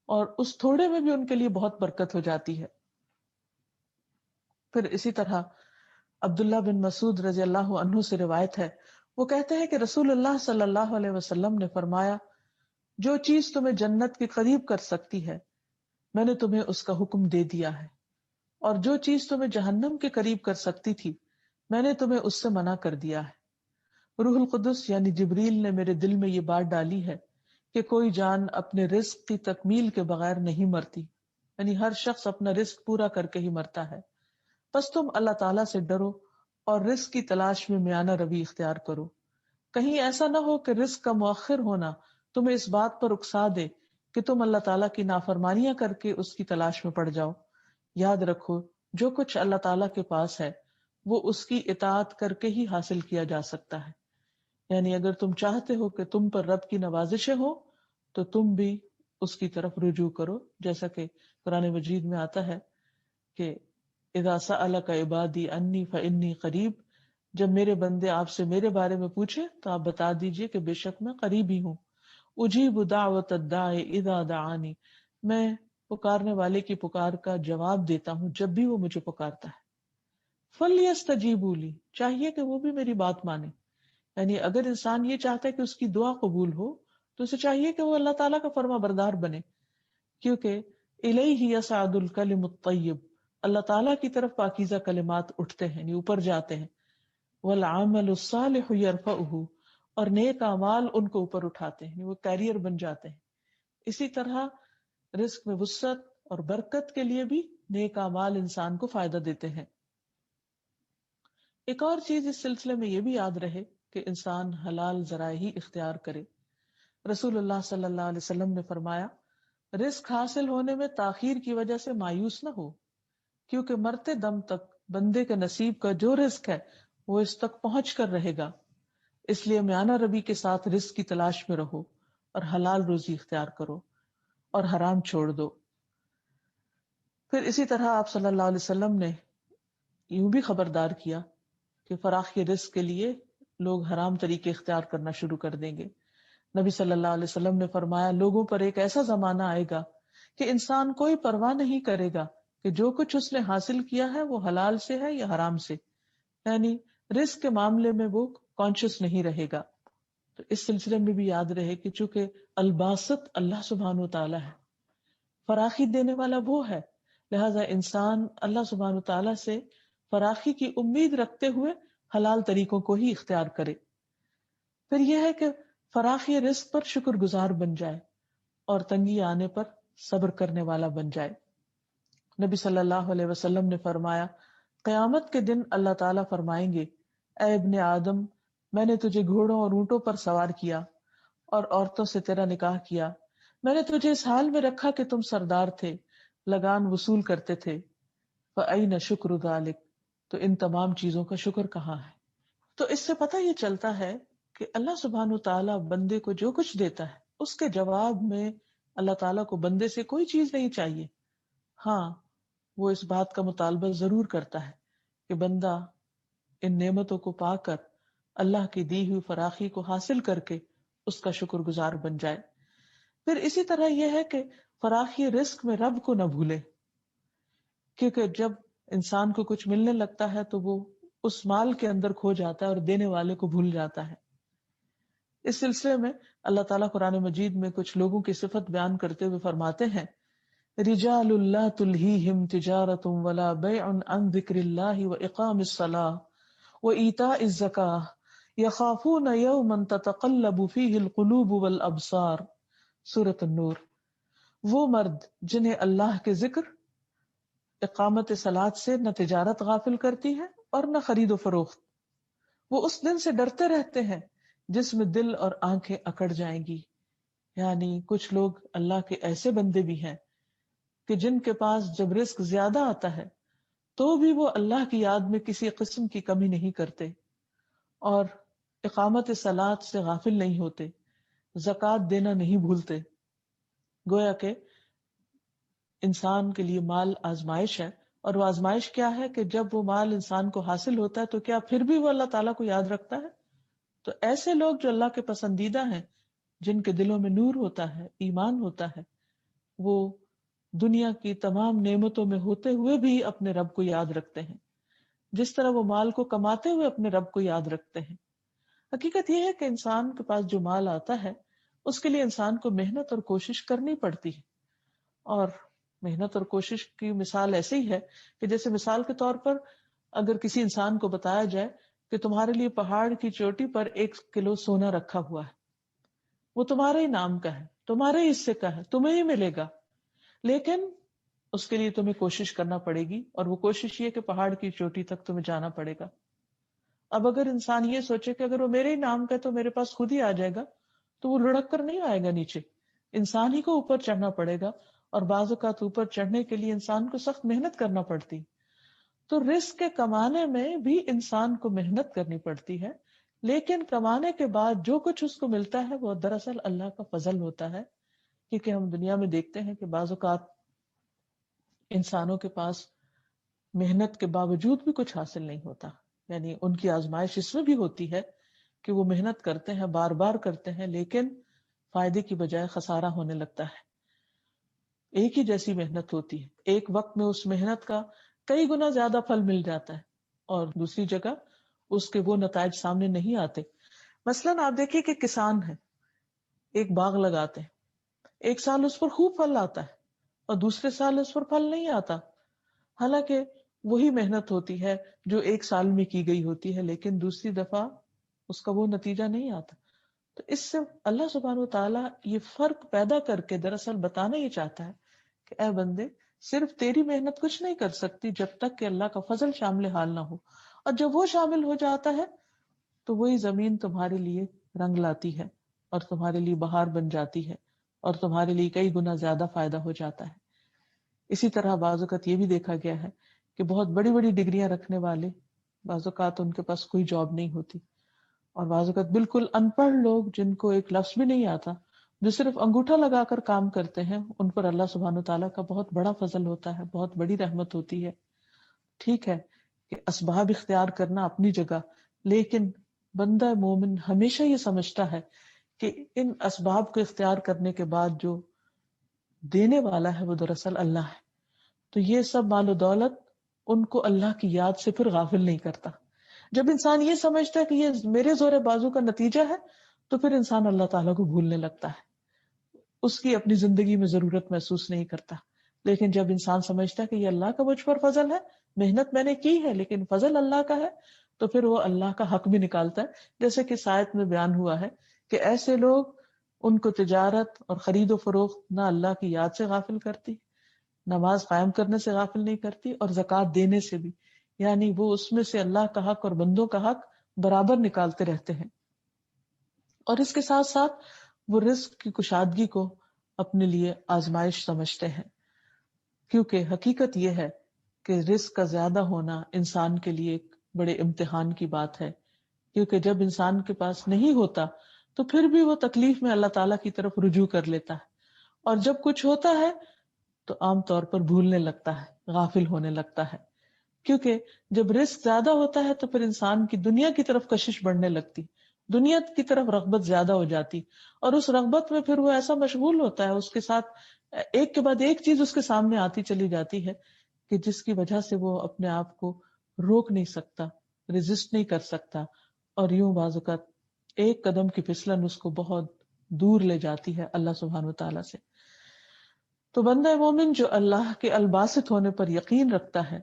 اور اس تھوڑے میں بھی ان کے لیے بہت برکت ہو جاتی ہے۔ پھر اسی طرح عبداللہ بن مسعود رضی اللہ عنہ سے روایت ہے، وہ کہتے ہیں کہ رسول اللہ صلی اللہ علیہ وسلم نے فرمایا، جو چیز تمہیں جنت کے قریب کر سکتی ہے میں نے تمہیں اس کا حکم دے دیا ہے، اور جو چیز تمہیں جہنم کے قریب کر سکتی تھی میں نے تمہیں اس سے منع کر دیا ہے۔ روح القدس یعنی جبریل نے میرے دل میں یہ بات ڈالی ہے کہ کوئی جان اپنے رزق کی تکمیل کے بغیر نہیں مرتی، یعنی ہر شخص اپنا رزق پورا کر کے ہی مرتا ہے، بس تم اللہ تعالیٰ سے ڈرو اور رزق کی تلاش میں میانہ روی اختیار کرو۔ کہیں ایسا نہ ہو کہ رزق کا مؤخر ہونا تمہیں اس بات پر اکسا دے کہ تم اللہ تعالیٰ کی نافرمانیاں کر کے اس کی تلاش میں پڑ جاؤ۔ یاد رکھو جو کچھ اللہ تعالیٰ کے پاس ہے وہ اس کی اطاعت کر کے ہی حاصل کیا جا سکتا ہے، یعنی اگر تم چاہتے ہو کہ تم پر رب کی نوازشیں ہو تو تم بھی اس کی طرف رجوع کرو، جیسا کہ قرآن مجید میں آتا ہے کہ اذا سألک عبادی انی فانی قریب، جب میرے بندے آپ سے میرے بارے میں پوچھے تو آپ بتا دیجئے کہ بے شک میں قریب ہی ہوں، اجیب دعوت الداع اذا دعانی، میں پکارنے والے کی پکار کا جواب دیتا ہوں جب بھی وہ مجھے پکارتا ہے۔ فلیستجیبوا لی، چاہیے کہ وہ بھی میری بات مانے، یعنی اگر انسان یہ چاہتا ہے کہ اس کی دعا قبول ہو تو اسے چاہیے کہ وہ اللہ تعالیٰ کا فرما بردار بنے، کیونکہ الیہ یصعد الکلم الطیب، اللہ تعالیٰ کی طرف پاکیزہ کلمات اٹھتے ہیں، یعنی اوپر جاتے ہیں، والعمل الصالح یرفعہ، اور نیک اعمال ان کو اوپر اٹھاتے ہیں، یعنی وہ کیریئر بن جاتے ہیں۔ اسی طرح رزق میں وسعت اور برکت کے لیے بھی نیک اعمال انسان کو فائدہ دیتے ہیں۔ ایک اور چیز اس سلسلے میں یہ بھی یاد رہے کہ انسان حلال ذرائع ہی اختیار کرے۔ رسول اللہ صلی اللہ علیہ وسلم نے فرمایا، رزق حاصل ہونے میں تاخیر کی وجہ سے مایوس نہ ہو، کیونکہ مرتے دم تک بندے کے نصیب کا جو رزق ہے وہ اس تک پہنچ کر رہے گا، اس لیے میانہ ربی کے ساتھ رزق کی تلاش میں رہو اور حلال روزی اختیار کرو اور حرام چھوڑ دو۔ پھر اسی طرح آپ صلی اللہ علیہ وسلم نے یوں بھی خبردار کیا کہ فراخی رزق کے لیے لوگ حرام طریقے اختیار کرنا شروع کر دیں گے۔ نبی صلی اللہ علیہ وسلم نے فرمایا، لوگوں پر ایک ایسا زمانہ آئے گا کہ انسان کوئی پرواہ نہیں کرے گا کہ جو کچھ اس نے حاصل کیا ہے وہ حلال سے ہے یا حرام سے، یعنی رزق کے معاملے میں وہ کانشیس نہیں رہے گا۔ تو اس سلسلے میں بھی یاد رہے کہ چونکہ الباسط اللہ سبحانہ و تعالیٰ ہے، فراخی دینے والا وہ ہے، لہذا انسان اللہ سبحانہ و تعالیٰ سے فراخی کی امید رکھتے ہوئے حلال طریقوں کو ہی اختیار کرے۔ پھر یہ ہے کہ فراخی رزق پر شکر گزار بن جائے اور تنگی آنے پر صبر کرنے والا بن جائے۔ نبی صلی اللہ علیہ وسلم نے فرمایا، قیامت کے دن اللہ تعالیٰ فرمائیں گے، اے ابن آدم، میں نے تجھے گھوڑوں اور اونٹوں پر سوار کیا اور عورتوں سے تیرا نکاح کیا، میں نے تجھے اس حال میں رکھا کہ تم سردار تھے، لگان وصول کرتے تھے، فَأَيْنَ شُكْرُ ذَلِكَ، تو ان تمام چیزوں کا شکر کہاں ہے؟ تو اس سے پتہ یہ چلتا ہے کہ اللہ سبحانہ و تعالیٰ بندے کو جو کچھ دیتا ہے اس کے جواب میں اللہ تعالیٰ کو بندے سے کوئی چیز نہیں چاہیے، ہاں وہ اس بات کا مطالبہ ضرور کرتا ہے کہ بندہ ان نعمتوں کو پا کر اللہ کی دی ہوئی فراخی کو حاصل کر کے اس کا شکر گزار بن جائے۔ پھر اسی طرح یہ ہے کہ فراخی رزق میں رب کو نہ بھولے، کیونکہ جب انسان کو کچھ ملنے لگتا ہے تو وہ اس مال کے اندر کھو جاتا ہے اور دینے والے کو بھول جاتا ہے۔ اس سلسلے میں اللہ تعالیٰ قرآن مجید میں کچھ لوگوں کی صفت بیان کرتے ہوئے فرماتے ہیں، رجال لا تلہیہم تجارت ولا بیع عن ذکر اللہ واقام الصلاة وایتاء الزکاة یخافون یوما تتقلب فیہ القلوب والابصار، سورۃ النور۔ وہ مرد جنہیں اللہ کے ذکر، اقامت صلاۃ سے نہ تجارت غافل کرتی ہے اور نہ خرید و فروخت، وہ اس دن سے ڈرتے رہتے ہیں جس میں دل اور آنکھیں اکڑ جائیں گی، یعنی کچھ لوگ اللہ کے ایسے بندے بھی ہیں کہ جن کے پاس جب رزق زیادہ آتا ہے تو بھی وہ اللہ کی یاد میں کسی قسم کی کمی نہیں کرتے اور اقامت صلاۃ سے غافل نہیں ہوتے، زکوٰۃ دینا نہیں بھولتے۔ گویا کہ انسان کے لیے مال آزمائش ہے، اور وہ آزمائش کیا ہے کہ جب وہ مال انسان کو حاصل ہوتا ہے تو کیا پھر بھی وہ اللہ تعالیٰ کو یاد رکھتا ہے؟ تو ایسے لوگ جو اللہ کے پسندیدہ ہیں، جن کے دلوں میں نور ہوتا ہے، ایمان ہوتا ہے، وہ دنیا کی تمام نعمتوں میں ہوتے ہوئے بھی اپنے رب کو یاد رکھتے ہیں، جس طرح وہ مال کو کماتے ہوئے اپنے رب کو یاد رکھتے ہیں۔ حقیقت یہ ہے کہ انسان کے پاس جو مال آتا ہے اس کے لیے انسان کو محنت اور کوشش کرنی پڑتی ہے، اور محنت اور کوشش کی مثال ایسے ہی ہے کہ جیسے مثال کے طور پر اگر کسی انسان کو بتایا جائے کہ تمہارے لیے پہاڑ کی چوٹی پر 1 کلو سونا رکھا ہوا ہے، وہ تمہارے ہی نام کا ہے، تمہارے ہی حصے کا ہے، تمہیں ہی ملے گا، لیکن اس کے لیے تمہیں کوشش کرنا پڑے گی، اور وہ کوشش یہ کہ پہاڑ کی چوٹی تک تمہیں جانا پڑے گا۔ اب اگر انسان یہ سوچے کہ اگر وہ میرے ہی نام کا ہے تو میرے پاس خود ہی آ جائے گا، تو وہ لڑک کر نہیں آئے گا نیچے، انسان ہی کو اوپر چڑھنا پڑے گا، اور بعض اوقات اوپر چڑھنے کے لیے انسان کو سخت محنت کرنا پڑتی۔ تو رزق کے کمانے میں بھی انسان کو محنت کرنی پڑتی ہے، لیکن کمانے کے بعد جو کچھ اس کو ملتا ہے وہ دراصل اللہ کا فضل ہوتا ہے، کیونکہ ہم دنیا میں دیکھتے ہیں کہ بعض اوقات انسانوں کے پاس محنت کے باوجود بھی کچھ حاصل نہیں ہوتا، یعنی ان کی آزمائش اس میں بھی ہوتی ہے کہ وہ محنت کرتے ہیں، بار بار کرتے ہیں، لیکن فائدے کی بجائے خسارہ ہونے لگتا ہے۔ ایک ہی جیسی محنت ہوتی ہے، ایک وقت میں اس محنت کا کئی گنا زیادہ پھل مل جاتا ہے، اور دوسری جگہ اس کے وہ نتائج سامنے نہیں آتے۔ مثلاً آپ دیکھیے کہ کسان ہے، ایک باغ لگاتے ہیں، ایک سال اس پر خوب پھل آتا ہے اور دوسرے سال اس پر پھل نہیں آتا، حالانکہ وہی محنت ہوتی ہے جو ایک سال میں کی گئی ہوتی ہے، لیکن دوسری دفعہ اس کا وہ نتیجہ نہیں آتا۔ تو اس سے اللہ سبحانہ و تعالیٰ یہ فرق پیدا کر کے دراصل بتانا یہ چاہتا ہے کہ اے بندے، صرف تیری محنت کچھ نہیں کر سکتی جب تک کہ اللہ کا فضل شامل حال نہ ہو، اور جب وہ شامل ہو جاتا ہے تو وہی زمین تمہارے لیے رنگ لاتی ہے اور تمہارے لیے بہار بن جاتی ہے اور تمہارے لیے کئی گنا زیادہ فائدہ ہو جاتا ہے۔ اسی طرح بعض اوقات یہ بھی دیکھا گیا ہے کہ بہت بڑی بڑی ڈگریاں رکھنے والے بعض اوقات ان کے پاس کوئی جاب نہیں ہوتی، اور بعض اوقات بالکل ان پڑھ لوگ جن کو ایک لفظ بھی نہیں آتا، جو صرف انگوٹھا لگا کر کام کرتے ہیں، ان پر اللہ سبحانہ تعالیٰ کا بہت بڑا فضل ہوتا ہے، بہت بڑی رحمت ہوتی ہے۔ ٹھیک ہے کہ اسباب اختیار کرنا اپنی جگہ، لیکن بندہ مومن ہمیشہ یہ سمجھتا ہے کہ ان اسباب کو اختیار کرنے کے بعد جو دینے والا ہے وہ دراصل اللہ ہے، تو یہ سب مال و دولت ان کو اللہ کی یاد سے پھر غافل نہیں کرتا۔ جب انسان یہ سمجھتا ہے کہ یہ میرے زور بازو کا نتیجہ ہے تو پھر انسان اللہ تعالیٰ کو بھولنے لگتا ہے، اس کی اپنی زندگی میں ضرورت محسوس نہیں کرتا۔ لیکن جب انسان سمجھتا ہے کہ یہ اللہ کا مجھ پر فضل ہے، محنت میں نے کی ہے لیکن فضل اللہ کا ہے، تو پھر وہ اللہ کا حق بھی نکالتا ہے، جیسے کہ اس آیت میں بیان ہوا ہے کہ ایسے لوگ، ان کو تجارت اور خرید و فروخت نہ اللہ کی یاد سے غافل کرتی، نماز قائم کرنے سے غافل نہیں کرتی، اور زکوٰۃ دینے سے بھی، یعنی وہ اس میں سے اللہ کا حق اور بندوں کا حق برابر نکالتے رہتے ہیں۔ اور اس کے ساتھ ساتھ وہ رزق کی کشادگی کو اپنے لیے آزمائش سمجھتے ہیں، کیونکہ حقیقت یہ ہے کہ رزق کا زیادہ ہونا انسان کے لیے ایک بڑے امتحان کی بات ہے، کیونکہ جب انسان کے پاس نہیں ہوتا تو پھر بھی وہ تکلیف میں اللہ تعالیٰ کی طرف رجوع کر لیتا ہے، اور جب کچھ ہوتا ہے تو عام طور پر بھولنے لگتا ہے، غافل ہونے لگتا ہے، کیونکہ جب رزق زیادہ ہوتا ہے تو پھر انسان کی دنیا کی طرف کشش بڑھنے لگتی، دنیا کی طرف رغبت زیادہ ہو جاتی، اور اس رغبت میں پھر وہ ایسا مشغول ہوتا ہے، اس کے ساتھ ایک کے بعد ایک چیز اس کے سامنے آتی چلی جاتی ہے کہ جس کی وجہ سے وہ اپنے آپ کو روک نہیں سکتا، ریزسٹ نہیں کر سکتا، اور یوں بعض اوقات ایک قدم کی پھسلن اس کو بہت دور لے جاتی ہے اللہ سبحانہ وتعالیٰ سے۔ تو بندہ مومن جو اللہ کے الباسط ہونے پر یقین رکھتا ہے،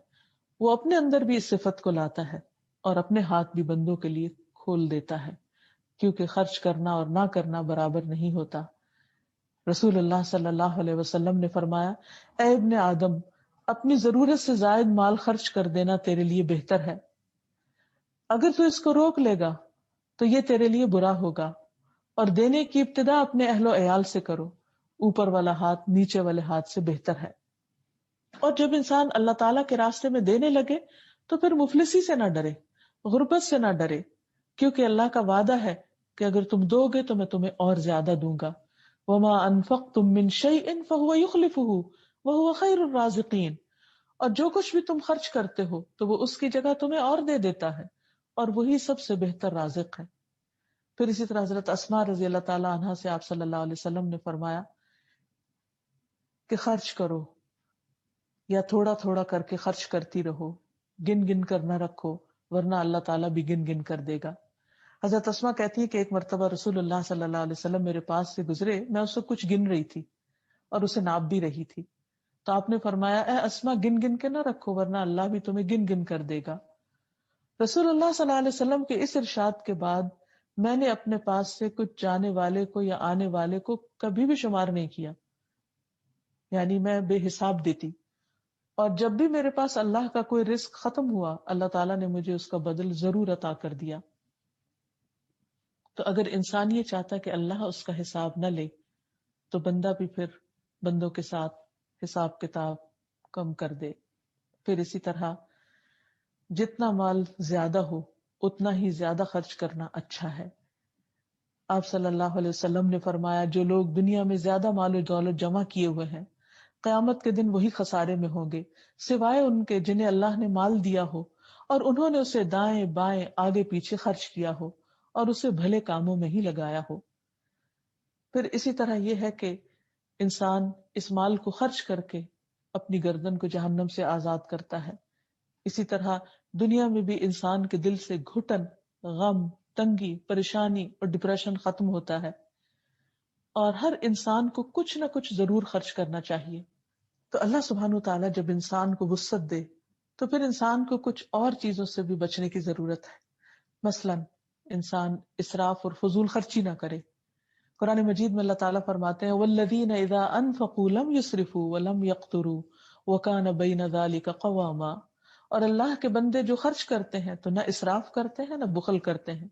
وہ اپنے اندر بھی اس صفت کو لاتا ہے اور اپنے ہاتھ بھی بندوں کے لیے کھول دیتا ہے، کیونکہ خرچ کرنا اور نہ کرنا برابر نہیں ہوتا۔ رسول اللہ صلی اللہ علیہ وسلم نے فرمایا، اے ابن آدم، اپنی ضرورت سے زائد مال خرچ کر دینا تیرے لیے بہتر ہے، اگر تو اس کو روک لے گا تو یہ تیرے لیے برا ہوگا، اور دینے کی ابتدا اپنے اہل و عیال سے کرو، اوپر والا ہاتھ نیچے والے ہاتھ سے بہتر ہے۔ اور جب انسان اللہ تعالیٰ کے راستے میں دینے لگے تو پھر مفلسی سے نہ ڈرے، غربت سے نہ ڈرے، کیونکہ اللہ کا وعدہ ہے کہ اگر تم دو گے تو میں تمہیں اور زیادہ دوں گا۔ وما انفقتم من شیء فهو یخلفہ وہو خیر الرازقین، اور جو کچھ بھی تم خرچ کرتے ہو تو وہ اس کی جگہ تمہیں اور دے دیتا ہے، اور وہی سب سے بہتر رازق ہے۔ پھر اسی طرح حضرت اسماء رضی اللہ تعالی عنہا سے آپ صلی اللہ علیہ وسلم نے فرمایا کہ خرچ کرو، یا تھوڑا تھوڑا کر کے خرچ کرتی رہو، گن گن کر نہ رکھو، ورنہ اللہ تعالیٰ بھی گن گن کر دے گا۔ حضرت اسماء کہتی ہے کہ ایک مرتبہ رسول اللہ صلی اللہ علیہ وسلم میرے پاس سے گزرے، میں اس کو کچھ گن رہی تھی اور اسے ناپ بھی رہی تھی، تو آپ نے فرمایا اے اسماء گن گن کے نہ رکھو ورنہ اللہ بھی تمہیں گن گن کر دے گا۔ رسول اللہ صلی اللہ علیہ وسلم کے اس ارشاد کے بعد میں نے اپنے پاس سے کچھ جانے والے کو یا آنے والے کو کبھی بھی شمار نہیں کیا، یعنی میں بے حساب دیتی، اور جب بھی میرے پاس اللہ کا کوئی رزق ختم ہوا اللہ تعالیٰ نے مجھے اس کا بدل ضرور عطا کر دیا۔ تو اگر انسان یہ چاہتا کہ اللہ اس کا حساب نہ لے تو بندہ بھی پھر بندوں کے ساتھ حساب کتاب کم کر دے۔ پھر اسی طرح جتنا مال زیادہ ہو اتنا ہی زیادہ خرچ کرنا اچھا ہے۔ آپ صلی اللہ علیہ وسلم نے فرمایا جو لوگ دنیا میں زیادہ مال و دولت جمع کیے ہوئے ہیں قیامت کے دن وہی خسارے میں ہوں گے، سوائے ان کے جنہیں اللہ نے مال دیا ہو اور انہوں نے اسے دائیں بائیں آگے پیچھے خرچ کیا ہو اور اسے بھلے کاموں میں ہی لگایا ہو۔ پھر اسی طرح یہ ہے کہ انسان اس مال کو خرچ کر کے اپنی گردن کو جہنم سے آزاد کرتا ہے۔ اسی طرح دنیا میں بھی انسان کے دل سے گھٹن، غم، تنگی، پریشانی اور ڈپریشن ختم ہوتا ہے، اور ہر انسان کو کچھ نہ کچھ ضرور خرچ کرنا چاہیے۔ تو اللہ سبحانہ تعالیٰ جب انسان کو وسعت دے تو پھر انسان کو کچھ اور چیزوں سے بھی بچنے کی ضرورت ہے۔ مثلا انسان اسراف اور فضول خرچی نہ کرے۔ قرآن مجید میں اللہ تعالیٰ فرماتے ہیں وَالَّذِينَ إِذَا أَنفَقُوا لَمْ يُسْرِفُوا وَلَمْ يَقْتُرُوا وَكَانَ بَيْنَ ذَلِكَ قَوَامًا، اور اللہ کے بندے جو خرچ کرتے ہیں تو نہ اسراف کرتے ہیں نہ بخل کرتے ہیں،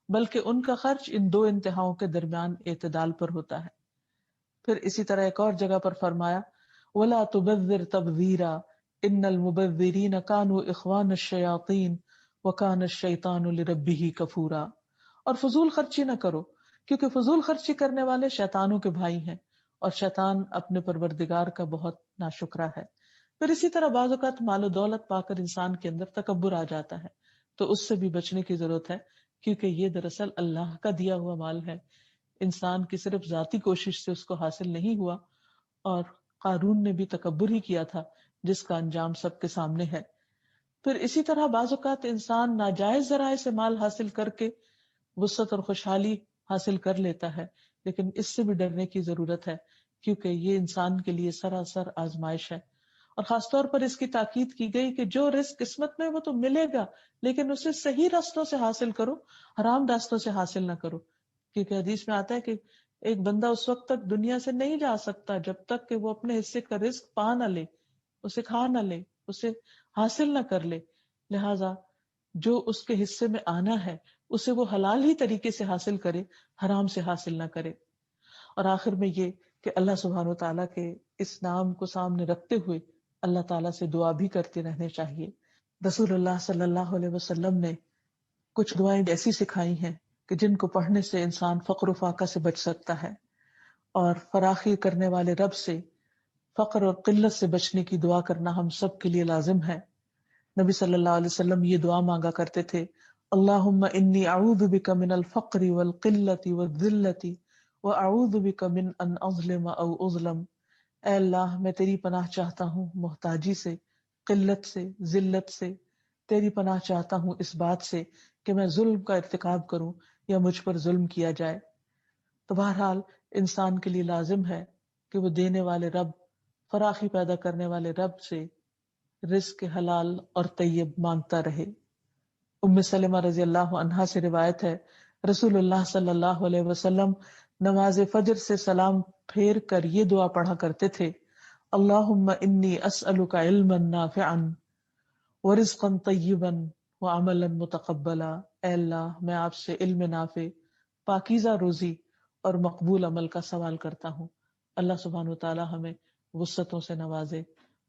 بلکہ ان کا خرچ ان دو انتہاؤں کے درمیان اعتدال پر ہوتا ہے۔ پھر اسی طرح ایک اور جگہ پر فرمایا وَلَا تُبَذِّرْ تَبْذِيرًا إِنَّ الْمُبَذِّرِينَ كَانُوا إِخْوَانَ الشَّيَاطِينِ وَكَانَ الشَّيْطَانُ لِرَبِّهِ كَفُورًا، اور فضول خرچی نہ کرو کیونکہ فضول خرچی کرنے والے شیطانوں کے بھائی ہیں اور شیطان اپنے پروردگار کا بہت ناشکرا ہے۔ پھر اسی طرح بعض اوقات مال و دولت پا کر انسان کے اندر تکبر آ جاتا ہے، تو اس سے بھی بچنے کی ضرورت ہے، کیونکہ یہ دراصل اللہ کا دیا ہوا مال ہے، انسان کی صرف ذاتی کوشش سے اس کو حاصل نہیں ہوا، اور قارون نے بھی تکبر ہی کیا تھا جس کا انجام سب کے سامنے ہے۔ پھر اسی طرح بعض اوقات انسان ناجائز ذرائع سے مال حاصل کر کے وسعت اور خوشحالی حاصل کر لیتا ہے، لیکن اس سے بھی ڈرنے کی ضرورت ہے کیونکہ یہ انسان کے لیے سراسر آزمائش ہے، اور خاص طور پر اس کی تاکید کی گئی کہ جو رزق قسمت میں وہ تو ملے گا لیکن اسے صحیح راستوں سے حاصل کرو، حرام راستوں سے حاصل نہ کرو، کیونکہ حدیث میں آتا ہے کہ ایک بندہ اس وقت تک دنیا سے نہیں جا سکتا جب تک کہ وہ اپنے حصے کا رزق پا نہ لے، اسے کھا نہ لے، اسے حاصل نہ کر لے۔ لہذا جو اس کے حصے میں آنا ہے اسے وہ حلال ہی طریقے سے حاصل کرے، حرام سے حاصل نہ کرے۔ اور آخر میں یہ کہ اللہ سبحانہ و تعالیٰ کے اس نام کو سامنے رکھتے ہوئے اللہ تعالیٰ سے دعا بھی کرتے رہنے چاہیے۔ رسول اللہ صلی اللہ علیہ وسلم نے کچھ دعائیں ایسی سکھائی ہیں کہ جن کو پڑھنے سے انسان فقر و فاقہ سے بچ سکتا ہے، اور فراخی کرنے والے رب سے فقر اور قلت سے بچنے کی دعا کرنا ہم سب کے لیے لازم ہے۔ نبی صلی اللہ علیہ وسلم یہ دعا مانگا کرتے تھے اللہم انی اعوذ بک من الفقر والقلت والذلت واعوذ بک من ان اظلم او اظلم، اے اللہ میں تیری پناہ چاہتا ہوں محتاجی سے، قلت سے، ذلت سے، تیری پناہ چاہتا ہوں اس بات سے کہ میں ظلم کا ارتکاب کروں یا مجھ پر ظلم کیا جائے۔ تو بہرحال انسان کے لیے لازم ہے کہ وہ دینے والے رب، فراخی پیدا کرنے والے رب سے رزق حلال اور طیب مانگتا رہے۔ ام سلمہ رضی اللہ عنہا سے روایت ہے رسول اللہ صلی اللہ علیہ وسلم نماز فجر سے سلام پھیر کر یہ دعا پڑھا کرتے تھے اللہم انی اسألک علما نافعا ورزقا طیبا وعملا متقبلا، اے اللہ میں آپ سے علم نافع، پاکیزہ روزی اور مقبول عمل کا سوال کرتا ہوں۔ اللہ سبحانہ و تعالی ہمیں وسعتوں سے نوازے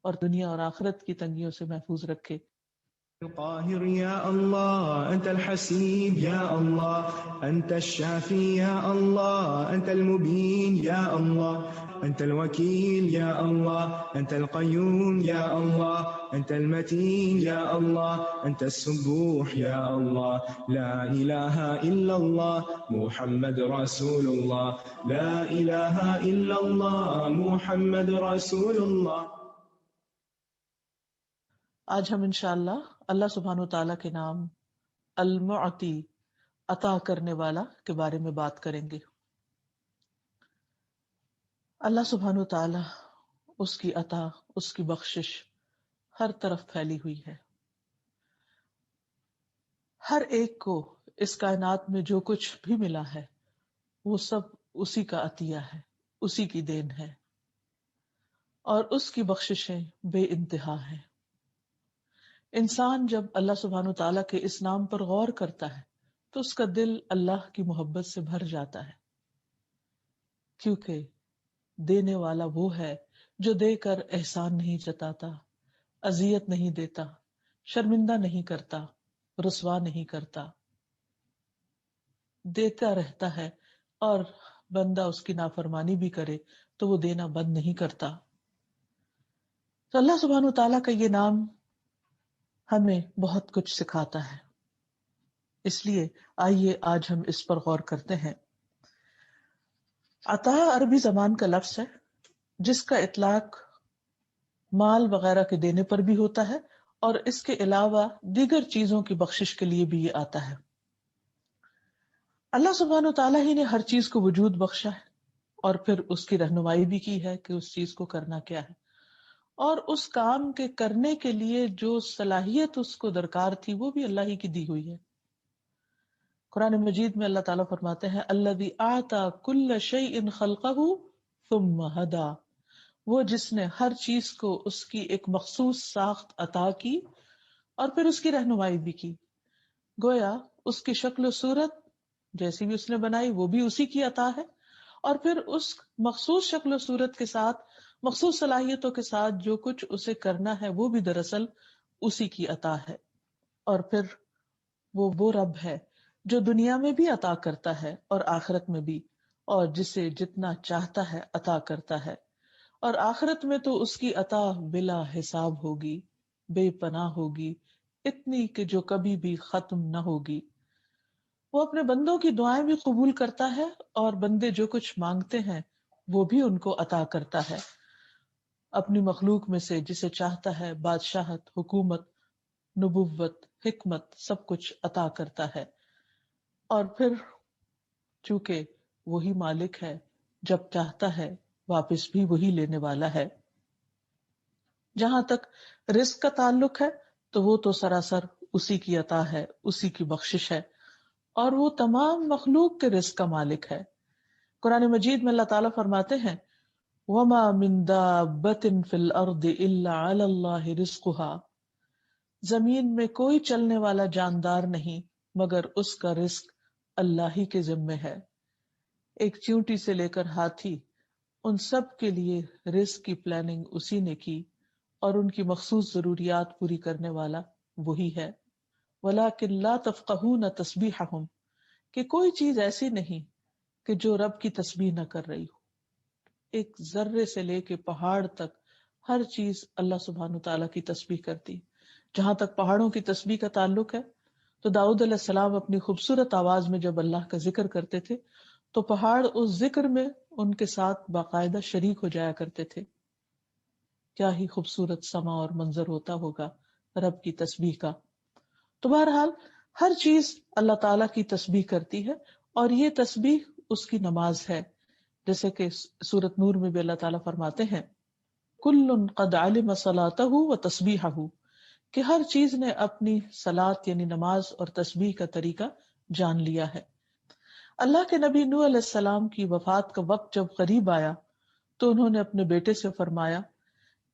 اور دنیا اور آخرت کی تنگیوں سے محفوظ رکھے۔ القاهر يا الله أنت الحسيب يا الله أنت الشافي يا الله أنت المبين يا الله أنت الوكيل يا الله أنت القيوم يا الله أنت المتين يا الله أنت السبوح يا الله لا إله إلا الله محمد رسول الله لا إله إلا الله محمد رسول الله۔ آج ہم انشاءاللہ اللہ سبحانہ و تعالیٰ کے نام المعطی، عطا کرنے والا کے بارے میں بات کریں گے۔ اللہ سبحانہ و تعالیٰ، اس کی عطا، اس کی بخشش ہر طرف پھیلی ہوئی ہے۔ ہر ایک کو اس کائنات میں جو کچھ بھی ملا ہے وہ سب اسی کا عطیہ ہے، اسی کی دین ہے، اور اس کی بخششیں بے انتہا ہیں۔ انسان جب اللہ سبحانہ و تعالیٰ کے اس نام پر غور کرتا ہے تو اس کا دل اللہ کی محبت سے بھر جاتا ہے، کیونکہ دینے والا وہ ہے جو دے کر احسان نہیں جتاتا، اذیت نہیں دیتا، شرمندہ نہیں کرتا، رسوا نہیں کرتا، دیتا رہتا ہے، اور بندہ اس کی نافرمانی بھی کرے تو وہ دینا بند نہیں کرتا۔ تو اللہ سبحانہ و تعالیٰ کا یہ نام ہمیں بہت کچھ سکھاتا ہے، اس لیے آئیے آج ہم اس پر غور کرتے ہیں۔ عطا عربی زبان کا لفظ ہے جس کا اطلاق مال وغیرہ کے دینے پر بھی ہوتا ہے، اور اس کے علاوہ دیگر چیزوں کی بخشش کے لیے بھی یہ آتا ہے۔ اللہ سبحانہ و تعالیٰ ہی نے ہر چیز کو وجود بخشا ہے، اور پھر اس کی رہنمائی بھی کی ہے کہ اس چیز کو کرنا کیا ہے، اور اس کام کے کرنے کے لیے جو صلاحیت اس کو درکار تھی وہ بھی اللہ ہی کی دی ہوئی ہے۔ قرآن مجید میں اللہ تعالیٰ فرماتے ہیں الذی اعطی کل شیء خلقہ ثم ہدی، وہ جس نے ہر چیز کو اس کی ایک مخصوص ساخت عطا کی اور پھر اس کی رہنمائی بھی کی۔ گویا اس کی شکل و صورت جیسی بھی اس نے بنائی وہ بھی اسی کی عطا ہے، اور پھر اس مخصوص شکل و صورت کے ساتھ، مخصوص صلاحیتوں کے ساتھ جو کچھ اسے کرنا ہے وہ بھی دراصل اسی کی عطا ہے۔ اور پھر وہ رب ہے جو دنیا میں بھی عطا کرتا ہے اور آخرت میں بھی، اور جسے جتنا چاہتا ہے عطا کرتا ہے، اور آخرت میں تو اس کی عطا بلا حساب ہوگی، بے پناہ ہوگی، اتنی کہ جو کبھی بھی ختم نہ ہوگی۔ وہ اپنے بندوں کی دعائیں بھی قبول کرتا ہے، اور بندے جو کچھ مانگتے ہیں وہ بھی ان کو عطا کرتا ہے۔ اپنی مخلوق میں سے جسے چاہتا ہے بادشاہت، حکومت، نبوت، حکمت سب کچھ عطا کرتا ہے، اور پھر چونکہ وہی مالک ہے، جب چاہتا ہے واپس بھی وہی لینے والا ہے۔ جہاں تک رزق کا تعلق ہے تو وہ تو سراسر اسی کی عطا ہے، اسی کی بخشش ہے، اور وہ تمام مخلوق کے رزق کا مالک ہے۔ قرآن مجید میں اللہ تعالیٰ فرماتے ہیں وَمَا مِن دَابَّةٍ فِي الْأَرْضِ إِلَّا عَلَى اللَّهِ رِزْقُهَا، زمین میں کوئی چلنے والا جاندار نہیں مگر اس کا رزق اللہ ہی کے ذمے ہے۔ ایک چیونٹی سے لے کر ہاتھی، ان سب کے لیے رزق کی پلاننگ اسی نے کی، اور ان کی مخصوص ضروریات پوری کرنے والا وہی ہے۔ وَلَكِنْ لَا تَفْقَهُونَ تَسْبِيحَهُمْ، کہ کوئی چیز ایسی نہیں کہ جو رب کی تسبیح نہ کر رہی ہو۔ ایک ذرے سے لے کے پہاڑ تک ہر چیز اللہ سبحانہ تعالیٰ کی تسبیح کرتی۔ جہاں تک پہاڑوں کی تسبیح کا تعلق ہے تو داؤد علیہ السلام اپنی خوبصورت آواز میں جب اللہ کا ذکر کرتے تھے تو پہاڑ اس ذکر میں ان کے ساتھ باقاعدہ شریک ہو جایا کرتے تھے۔ کیا ہی خوبصورت سما اور منظر ہوتا ہوگا رب کی تسبیح کا۔ تو بہرحال ہر چیز اللہ تعالیٰ کی تسبیح کرتی ہے، اور یہ تسبیح اس کی نماز ہے، جیسے کہ سورۃ نور میں بھی اللہ تعالیٰ فرماتے ہیں کل قد علم صلاتہ و تسبیحہ، کہ ہر چیز نے اپنی صلاۃ یعنی نماز اور تسبیح کا طریقہ جان لیا ہے۔ اللہ کے نبی نوح علیہ السلام کی وفات کا وقت جب قریب آیا تو انہوں نے اپنے بیٹے سے فرمایا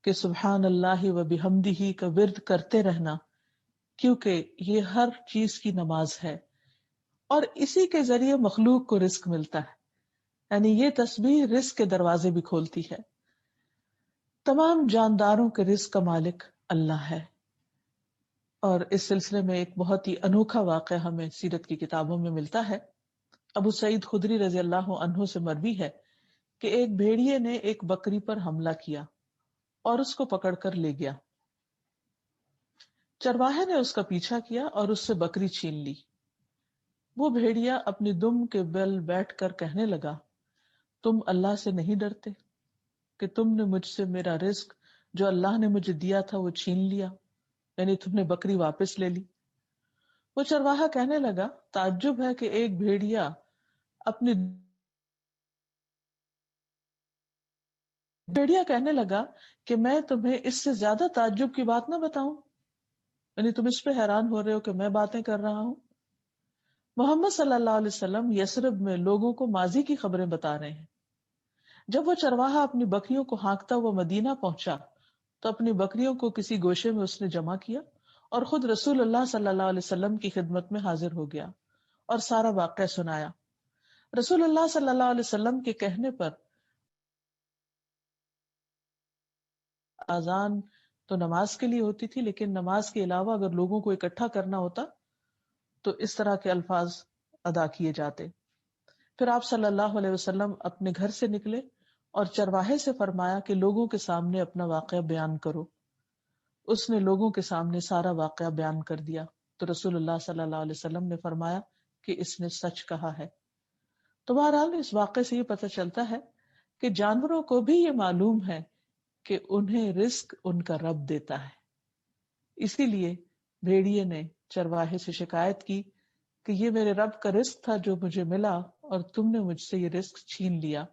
کہ سبحان اللہ و بحمدہ کا ورد کرتے رہنا، کیونکہ یہ ہر چیز کی نماز ہے۔ اور اسی کے ذریعے مخلوق کو رزق ملتا ہے. یعنی یہ تسبیح رزق کے دروازے بھی کھولتی ہے. تمام جانداروں کے رزق کا مالک اللہ ہے. اور اس سلسلے میں ایک بہت ہی انوکھا واقعہ ہمیں سیرت کی کتابوں میں ملتا ہے. ابو سعید خدری رضی اللہ عنہ سے مروی ہے کہ ایک بھیڑیے نے ایک بکری پر حملہ کیا اور اس کو پکڑ کر لے گیا. چرواہے نے اس کا پیچھا کیا اور اس سے بکری چھین لی. وہ بھیڑیا اپنی دم کے بل بیٹھ کر کہنے لگا، تم اللہ سے نہیں ڈرتے کہ تم نے مجھ سے میرا رزق جو اللہ نے مجھے دیا تھا وہ چھین لیا، یعنی تم نے بکری واپس لے لی. وہ چرواہا کہنے لگا، تعجب ہے کہ ایک بھیڑیا اپنی بھیڑیا کہنے لگا کہ میں تمہیں اس سے زیادہ تعجب کی بات نہ بتاؤں، یعنی تم اس پہ حیران ہو رہے ہو کہ میں باتیں کر رہا ہوں. محمد صلی اللہ علیہ وسلم یثرب میں لوگوں کو ماضی کی خبریں بتا رہے ہیں. جب وہ چرواہا اپنی بکریوں کو ہانکتا ہوا مدینہ پہنچا تو اپنی بکریوں کو کسی گوشے میں اس نے جمع کیا اور خود رسول اللہ صلی اللہ علیہ وسلم کی خدمت میں حاضر ہو گیا اور سارا واقعہ سنایا. رسول اللہ صلی اللہ علیہ وسلم کے کہنے پر اذان تو نماز کے لیے ہوتی تھی، لیکن نماز کے علاوہ اگر لوگوں کو اکٹھا کرنا ہوتا تو اس طرح کے الفاظ ادا کیے جاتے. پھر آپ صلی اللہ علیہ وسلم اپنے گھر سے نکلے اور چرواہے سے فرمایا کہ لوگوں کے سامنے اپنا واقعہ بیان کرو. اس نے لوگوں کے سامنے سارا واقعہ بیان کر دیا تو رسول اللہ صلی اللہ علیہ وسلم نے فرمایا کہ اس نے سچ کہا ہے. تو بہرحال اس واقعے سے یہ پتہ چلتا ہے کہ جانوروں کو بھی یہ معلوم ہے کہ انہیں رزق ان کا رب دیتا ہے. اسی لیے بھیڑیے نے چرواہے سے شکایت کی کہ یہ میرے رب کا رزق تھا جو مجھے ملا اور تم نے مجھ سے یہ رزق چھین لیا.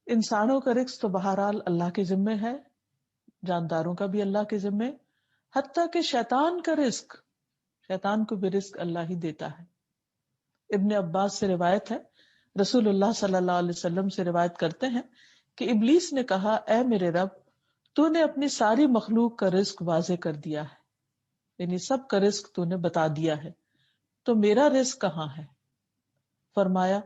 انسانوں کا رزق تو بہرحال اللہ کے ذمے ہے، جانداروں کا بھی اللہ کے ذمے، حتیٰ کہ شیطان کا رزق، شیطان کو بھی رزق اللہ ہی دیتا ہے. ابن عباس سے روایت ہے، رسول اللہ صلی اللہ علیہ وسلم سے روایت کرتے ہیں کہ ابلیس نے کہا، اے میرے رب، تو نے اپنی ساری مخلوق کا رزق واضح کر دیا ہے، یعنی سب کا رزق تو نے بتا دیا ہے، تو میرا رزق کہاں ہے؟ فرمایا،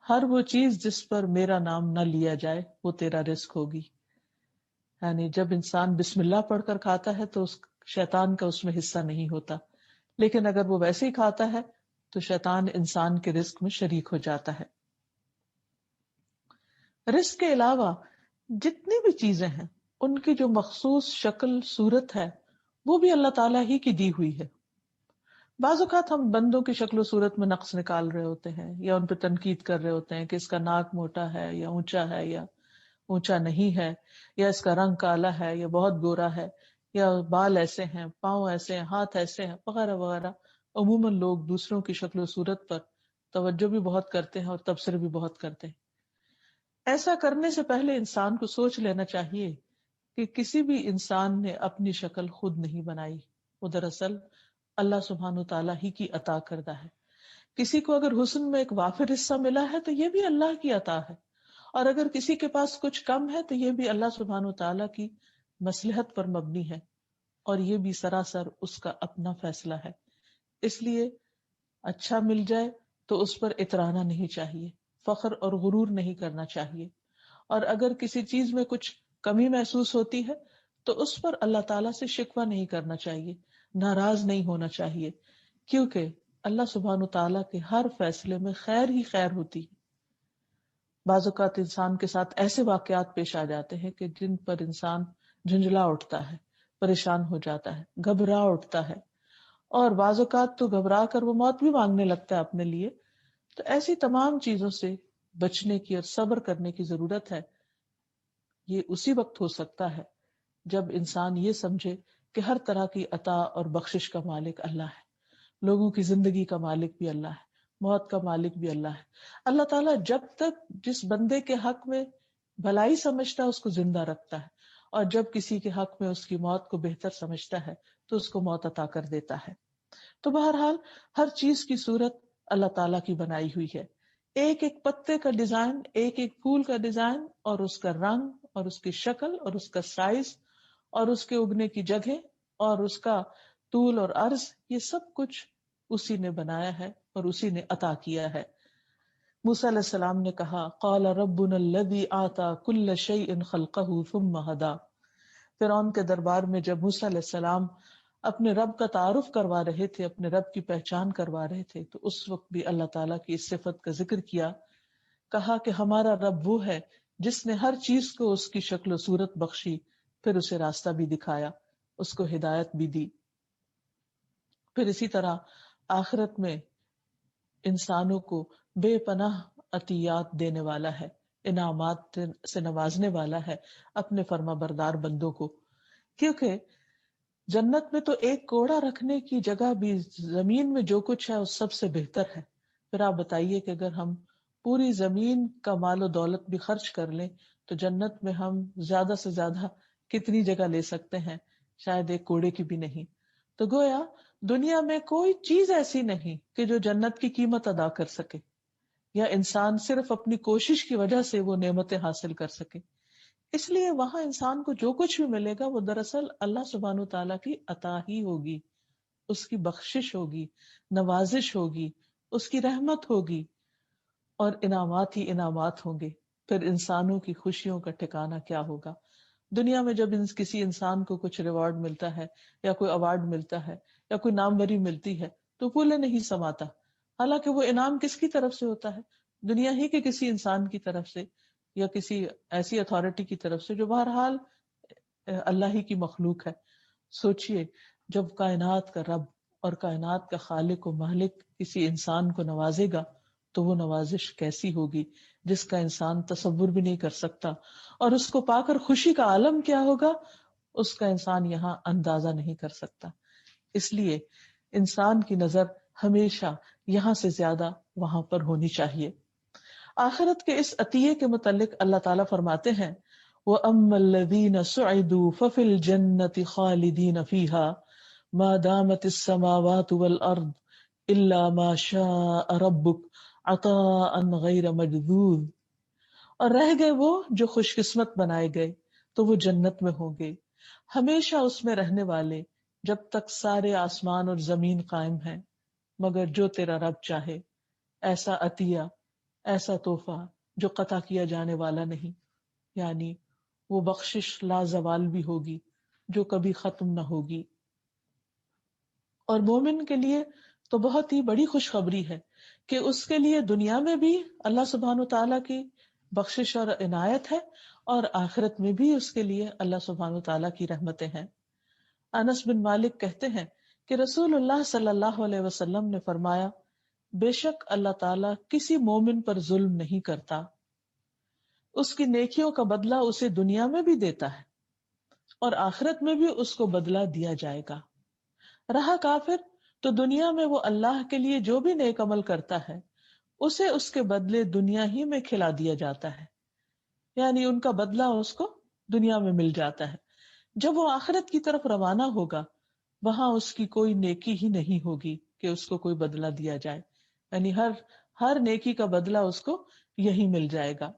ہر وہ چیز جس پر میرا نام نہ لیا جائے وہ تیرا رزق ہوگی. یعنی جب انسان بسم اللہ پڑھ کر کھاتا ہے تو شیطان کا اس میں حصہ نہیں ہوتا، لیکن اگر وہ ویسے ہی کھاتا ہے تو شیطان انسان کے رزق میں شریک ہو جاتا ہے. رزق کے علاوہ جتنی بھی چیزیں ہیں ان کی جو مخصوص شکل صورت ہے وہ بھی اللہ تعالیٰ ہی کی دی ہوئی ہے. بعض اوقات ہم بندوں کی شکل و صورت میں نقص نکال رہے ہوتے ہیں یا ان پہ تنقید کر رہے ہوتے ہیں کہ اس کا ناک موٹا ہے یا اونچا ہے یا اونچا نہیں ہے، یا اس کا رنگ کالا ہے یا بہت گورا ہے، یا بال ایسے ہیں، پاؤں ایسے ہیں، ہاتھ ایسے ہیں، وغیرہ وغیرہ. عموماً لوگ دوسروں کی شکل و صورت پر توجہ بھی بہت کرتے ہیں اور تبصرے بھی بہت کرتے ہیں. ایسا کرنے سے پہلے انسان کو سوچ لینا چاہیے کہ کسی بھی انسان نے اپنی شکل خود نہیں بنائی، وہ دراصل اللہ سبحانہ تعالیٰ ہی کی عطا کردہ ہے. کسی کو اگر حسن میں ایک وافر حصہ ملا ہے تو یہ بھی اللہ کی عطا ہے، اور اگر کسی کے پاس کچھ کم ہے تو یہ بھی اللہ سبحانہ تعالیٰ کی مصلحت پر مبنی ہے، اور یہ بھی سراسر اس کا اپنا فیصلہ ہے. اس لیے اچھا مل جائے تو اس پر اترانا نہیں چاہیے، فخر اور غرور نہیں کرنا چاہیے، اور اگر کسی چیز میں کچھ کمی محسوس ہوتی ہے تو اس پر اللہ تعالیٰ سے شکوہ نہیں کرنا چاہیے، ناراض نہیں ہونا چاہیے، کیونکہ اللہ سبحانہ تعالیٰ کے ہر فیصلے میں خیر ہی خیر ہوتی ہے. بعض اوقات انسان کے ساتھ ایسے واقعات پیش آ جاتے ہیں کہ جن پر انسان جھنجھلا اٹھتا ہے، پریشان ہو جاتا ہے، گھبرا اٹھتا ہے، اور بعض اوقات تو گھبرا کر وہ موت بھی مانگنے لگتا ہے اپنے لیے. تو ایسی تمام چیزوں سے بچنے کی اور صبر کرنے کی ضرورت ہے. یہ اسی وقت ہو سکتا ہے جب انسان یہ سمجھے کہ ہر طرح کی عطا اور بخشش کا مالک اللہ ہے، لوگوں کی زندگی کا مالک بھی اللہ ہے، موت کا مالک بھی اللہ ہے. اللہ تعالیٰ جب تک جس بندے کے حق میں بھلائی سمجھتا ہے اس کو زندہ رکھتا ہے، اور جب کسی کے حق میں اس کی موت کو بہتر سمجھتا ہے تو اس کو موت عطا کر دیتا ہے. تو بہرحال ہر چیز کی صورت اللہ تعالیٰ کی بنائی ہوئی ہے. ایک ایک پتے کا ڈیزائن، ایک ایک پھول کا ڈیزائن، اور اس کا رنگ اور اس کی شکل اور اس کا سائز اور اس کے اگنے کی جگہ اور اس کا طول اور عرض، یہ سب کچھ اسی نے بنایا ہے اور اسی نے عطا کیا ہے۔ موسیٰ علیہ السلام نے کہا قال ربنا الذی آتا کل شیء خلقہ ثم ہدی۔ فرعون کے دربار میں جب موسیٰ علیہ السلام اپنے رب کا تعارف کروا رہے تھے، اپنے رب کی پہچان کروا رہے تھے، تو اس وقت بھی اللہ تعالیٰ کی اس صفت کا ذکر کیا، کہا کہ ہمارا رب وہ ہے جس نے ہر چیز کو اس کی شکل و صورت بخشی، پھر اسے راستہ بھی دکھایا، اس کو ہدایت بھی دی۔ پھر اسی طرح آخرت میں انسانوں کو بے پناہ عطیات دینے والا ہے، انعامات سے نوازنے والا ہے اپنے فرما بردار بندوں کو، کیونکہ جنت میں تو ایک کوڑا رکھنے کی جگہ بھی زمین میں جو کچھ ہے اس سب سے بہتر ہے۔ پھر آپ بتائیے کہ اگر ہم پوری زمین کا مال و دولت بھی خرچ کر لیں تو جنت میں ہم زیادہ سے زیادہ کتنی جگہ لے سکتے ہیں؟ شاید ایک کوڑے کی بھی نہیں۔ تو گویا دنیا میں کوئی چیز ایسی نہیں کہ جو جنت کی قیمت ادا کر سکے، یا انسان صرف اپنی کوشش کی وجہ سے وہ نعمتیں حاصل کر سکے۔ اس لیے وہاں انسان کو جو کچھ بھی ملے گا وہ دراصل اللہ سبحانہ تعالیٰ کی عطا ہی ہوگی، اس کی بخشش ہوگی، نوازش ہوگی، اس کی رحمت ہوگی، اور انعامات ہی انعامات ہوں گے۔ پھر انسانوں کی خوشیوں کا ٹھکانہ کیا ہوگا؟ دنیا میں جب کسی انسان کو کچھ ریوارڈ ملتا ہے یا کوئی ایوارڈ ملتا ہے یا کوئی ناموری ملتی ہے تو پھولے نہیں سماتا، حالانکہ وہ انعام کس کی طرف سے ہوتا ہے؟ دنیا ہی کے کسی انسان کی طرف سے یا کسی ایسی اتھارٹی کی طرف سے جو بہرحال اللہ ہی کی مخلوق ہے۔ سوچئے جب کائنات کا رب اور کائنات کا خالق و مالک کسی انسان کو نوازے گا تو وہ نوازش کیسی ہوگی جس کا انسان تصور بھی نہیں کر سکتا، اور اس کو پا کر خوشی کا عالم کیا ہوگا اس کا انسان یہاں اندازہ نہیں کر سکتا۔ اس لیے انسان کی نظر ہمیشہ یہاں سے زیادہ وہاں پر ہونی چاہیے۔ آخرت کے اس عطیے کے متعلق اللہ تعالیٰ فرماتے ہیں وَأَمَّا الَّذِينَ سُعِدُوا فَفِي الْجَنَّةِ خَالِدِينَ فِيهَا مَا دَامَتِ السَّمَاوَاتُ وَالْأَرْضُ إِلَّا مَا شَاءَ رَبُّكَ عَطَاءً غَيْرَ مَجْذُوذٍ۔ اور رہ گئے وہ جو خوش قسمت بنائے گئے تو وہ جنت میں ہوں گے، ہمیشہ اس میں رہنے والے جب تک سارے آسمان اور زمین قائم ہیں، مگر جو تیرا رب چاہے، ایسا عطیہ، ایسا تحفہ جو قطع کیا جانے والا نہیں، یعنی وہ بخشش لازوال بھی ہوگی جو کبھی ختم نہ ہوگی۔ اور مومن کے لیے تو بہت ہی بڑی خوشخبری ہے کہ اس کے لیے دنیا میں بھی اللہ سبحانہ تعالیٰ کی بخشش اور عنایت ہے، اور آخرت میں بھی اس کے لیے اللہ سبحانہ تعالیٰ کی رحمتیں ہیں۔ انس بن مالک کہتے ہیں کہ رسول اللہ صلی اللہ علیہ وسلم نے فرمایا بے شک اللہ تعالیٰ کسی مومن پر ظلم نہیں کرتا، اس کی نیکیوں کا بدلہ اسے دنیا میں بھی دیتا ہے اور آخرت میں بھی اس کو بدلہ دیا جائے گا۔ رہا کافر تو دنیا میں وہ اللہ کے لیے جو بھی نیک عمل کرتا ہے اسے اس کے بدلے دنیا ہی میں کھلا دیا جاتا ہے، یعنی ان کا بدلہ اس کو دنیا میں مل جاتا ہے۔ جب وہ آخرت کی طرف روانہ ہوگا وہاں اس کی کوئی نیکی ہی نہیں ہوگی کہ اس کو کوئی بدلہ دیا جائے، یعنی ہر نیکی کا بدلہ اس کو یہی مل جائے گا۔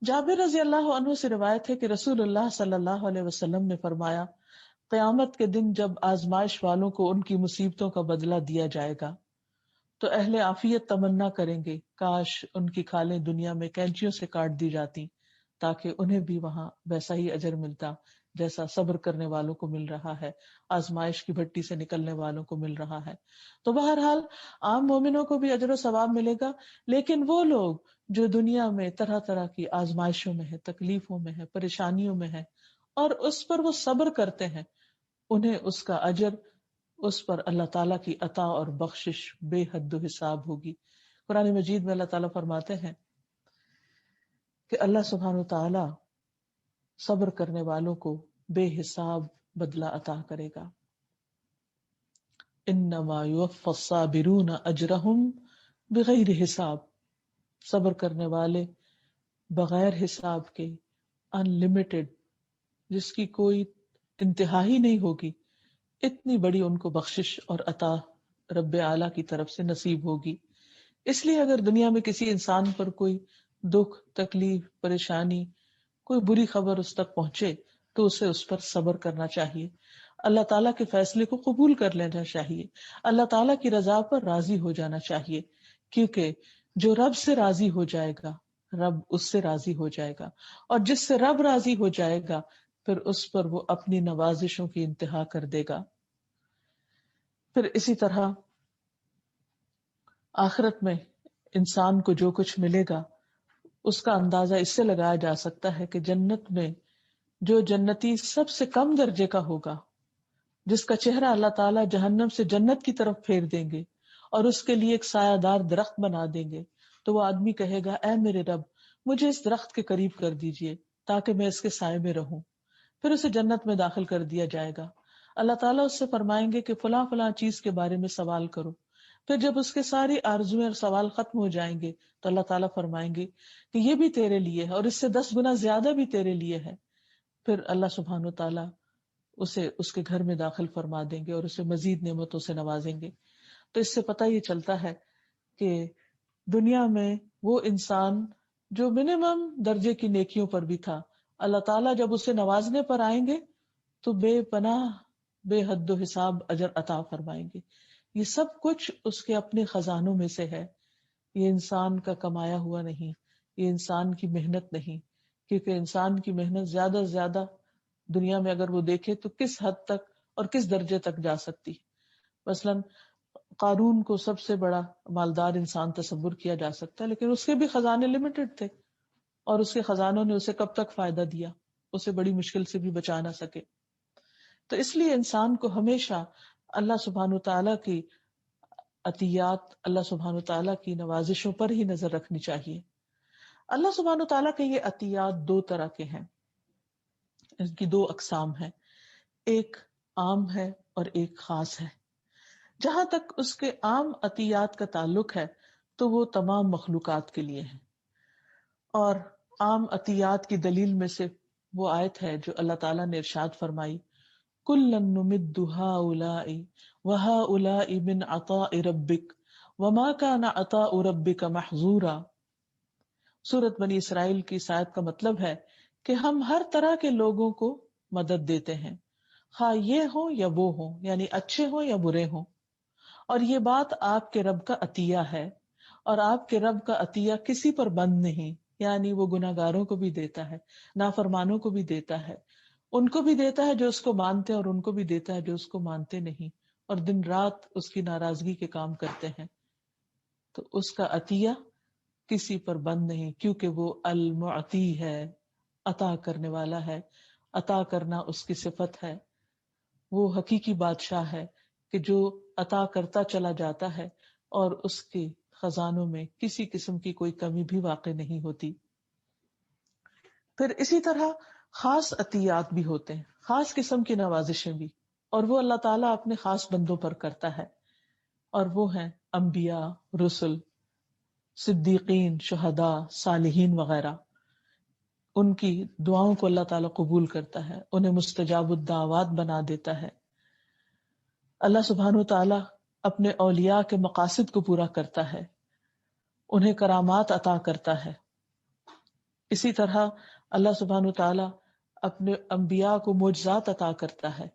جابر رضی اللہ عنہ سے روایت ہے کہ رسول اللہ صلی اللہ علیہ وسلم نے فرمایا قیامت کے دن جب آزمائش والوں کو ان کی مصیبتوں کا بدلہ دیا جائے گا تو اہل عافیت تمنا کریں گے کاش ان کی کھالیں دنیا میں کینچیوں سے کاٹ دی جاتی تاکہ انہیں بھی وہاں ویسا ہی اجر ملتا جیسا صبر کرنے والوں کو مل رہا ہے، آزمائش کی بھٹی سے نکلنے والوں کو مل رہا ہے۔ تو بہرحال عام مومنوں کو بھی اجر و ثواب ملے گا، لیکن وہ لوگ جو دنیا میں طرح طرح کی آزمائشوں میں ہے، تکلیفوں میں ہے، پریشانیوں میں ہے اور اس پر وہ صبر کرتے ہیں، انہیں اس کا اجر، اس پر اللہ تعالیٰ کی عطا اور بخشش بے حد و حساب ہوگی۔ قرآن مجید میں اللہ تعالیٰ فرماتے ہیں کہ اللہ سبحانہ تعالیٰ صبر کرنے والوں کو بے حساب بدلہ عطا کرے گا۔ انما یوفی الصابرون اجرہم بغیر حساب، صبر کرنے والے بغیر حساب کے، ان لمیٹڈ، جس کی کوئی انتہا ہی نہیں ہوگی، اتنی بڑی ان کو بخشش اور عطا رب اعلیٰ کی طرف سے نصیب ہوگی۔ اس لیے اگر دنیا میں کسی انسان پر کوئی دکھ، تکلیف، پریشانی، کوئی بری خبر اس تک پہنچے تو اسے اس پر صبر کرنا چاہیے۔ اللہ تعالیٰ کے فیصلے کو قبول کر لینا چاہیے، اللہ تعالیٰ کی رضا پر راضی ہو جانا چاہیے، کیونکہ جو رب سے راضی ہو جائے گا رب اس سے راضی ہو جائے گا، اور جس سے رب راضی ہو جائے گا پھر اس پر وہ اپنی نوازشوں کی انتہا کر دے گا۔ پھر اسی طرح آخرت میں انسان کو جو کچھ ملے گا اس کا اندازہ اس سے لگایا جا سکتا ہے کہ جنت میں جو جنتی سب سے کم درجے کا ہوگا، جس کا چہرہ اللہ تعالیٰ جہنم سے جنت کی طرف پھیر دیں گے اور اس کے لیے ایک سایہ دار درخت بنا دیں گے، تو وہ آدمی کہے گا اے میرے رب مجھے اس درخت کے قریب کر دیجئے تاکہ میں اس کے سائے میں رہوں۔ پھر اسے جنت میں داخل کر دیا جائے گا۔ اللہ تعالیٰ اس سے فرمائیں گے کہ فلاں فلاں چیز کے بارے میں سوال کرو۔ پھر جب اس کے ساری آرزویں اور سوال ختم ہو جائیں گے تو اللہ تعالیٰ فرمائیں گے کہ یہ بھی تیرے لیے ہے اور اس سے 10 گنا زیادہ بھی تیرے لیے ہے۔ پھر اللہ سبحانہ وتعالیٰ اسے اس کے گھر میں داخل فرما دیں گے اور اسے مزید نعمتوں سے نوازیں گے۔ تو اس سے پتہ یہ چلتا ہے کہ دنیا میں وہ انسان جو منیمم درجے کی نیکیوں پر بھی تھا، اللہ تعالیٰ جب اسے نوازنے پر آئیں گے تو بے پناہ بے حد و حساب اجر عطا فرمائیں گے۔ یہ سب کچھ اس کے اپنے خزانوں میں سے ہے، یہ انسان کا کمایا ہوا نہیں، یہ انسان کی محنت نہیں، کیونکہ انسان کی محنت زیادہ سے زیادہ دنیا میں اگر وہ دیکھے تو کس حد تک اور کس درجے تک جا سکتی ہے۔ مثلاً قارون کو سب سے بڑا مالدار انسان تصور کیا جا سکتا ہے، لیکن اس کے بھی خزانے لمیٹڈ تھے اور اس کے خزانوں نے اسے کب تک فائدہ دیا، اسے بڑی مشکل سے بھی بچا نہ سکے۔ تو اس لیے انسان کو ہمیشہ اللہ سبحانہ تعالیٰ کی عطیات، اللہ سبحانہ تعالیٰ کی نوازشوں پر ہی نظر رکھنی چاہیے۔ اللہ سبحانہ تعالیٰ کے یہ عطیات دو طرح کے ہیں، ان کی دو اقسام ہیں، ایک عام ہے اور ایک خاص ہے۔ جہاں تک اس کے عام عطیات کا تعلق ہے تو وہ تمام مخلوقات کے لیے ہیں، اور عام عطیات کی دلیل میں سے وہ آیت ہے جو اللہ تعالیٰ نے ارشاد فرمائی كُلًّا نُمِدُّ هَٰؤُلَاءِ وَهَٰؤُلَاءِ مِنْ عَطَاءِ رَبِّكَ وَمَا كَانَ عَطَاءُ رَبِّكَ مَحْظُورًا۔ سورۃ بنی اسرائیل کی اس آیت کا مطلب ہے کہ ہم ہر طرح کے لوگوں کو مدد دیتے ہیں، خواہ یہ ہوں یا وہ ہوں، یعنی اچھے ہوں یا برے ہوں، اور یہ بات آپ کے رب کا عطیہ ہے، اور آپ کے رب کا عطیہ کسی پر بند نہیں، یعنی وہ گناہگاروں کو بھی دیتا ہے، نافرمانوں کو بھی دیتا ہے، ان کو بھی دیتا ہے جو اس کو مانتے ہیں اور ان کو بھی دیتا ہے جو اس کو مانتے نہیں اور دن رات اس کی ناراضگی کے کام کرتے ہیں۔ تو اس کا عطیہ کسی پر بند نہیں، کیونکہ وہ المعطی ہے، عطا کرنے والا ہے، عطا کرنا اس کی صفت ہے، وہ حقیقی بادشاہ ہے کہ جو عطا کرتا چلا جاتا ہے اور اس کے خزانوں میں کسی قسم کی کوئی کمی بھی واقع نہیں ہوتی۔ پھر اسی طرح خاص عطیات بھی ہوتے ہیں، خاص قسم کی نوازشیں بھی، اور وہ اللہ تعالیٰ اپنے خاص بندوں پر کرتا ہے، اور وہ ہیں انبیاء، رسل، صدیقین، شہداء، صالحین وغیرہ۔ ان کی دعاؤں کو اللہ تعالیٰ قبول کرتا ہے، انہیں مستجاب الدعوات بنا دیتا ہے۔ اللہ سبحانہ تعالیٰ اپنے اولیاء کے مقاصد کو پورا کرتا ہے، انہیں کرامات عطا کرتا ہے۔ اسی طرح اللہ سبحانہ تعالیٰ اپنے انبیاء کو معجزات عطا کرتا ہے،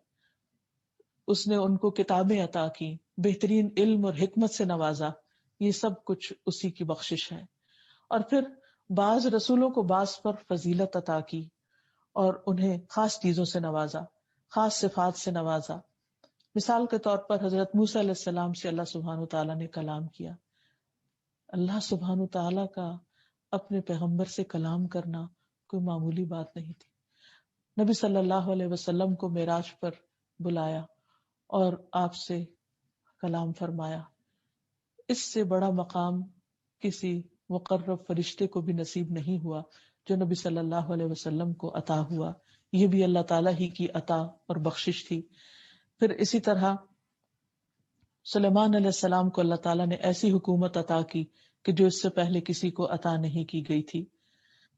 اس نے ان کو کتابیں عطا کی، بہترین علم اور حکمت سے نوازا، یہ سب کچھ اسی کی بخشش ہے۔ اور پھر بعض رسولوں کو بعض پر فضیلت عطا کی اور انہیں خاص چیزوں سے نوازا، خاص صفات سے نوازا۔ مثال کے طور پر حضرت موسیٰ علیہ السلام سے اللہ سبحانہ تعالیٰ نے کلام کیا۔ اللہ سبحانہ تعالیٰ کا اپنے پیغمبر سے کلام کرنا کوئی معمولی بات نہیں تھی۔ نبی صلی اللہ علیہ وسلم کو معراج پر بلایا اور آپ سے کلام فرمایا۔ اس سے بڑا مقام کسی مقرب فرشتے کو بھی نصیب نہیں ہوا جو نبی صلی اللہ علیہ وسلم کو عطا ہوا، یہ بھی اللہ تعالیٰ ہی کی عطا اور بخشش تھی۔ پھر اسی طرح سلیمان علیہ السلام کو اللہ تعالیٰ نے ایسی حکومت عطا کی کہ جو اس سے پہلے کسی کو عطا نہیں کی گئی تھی۔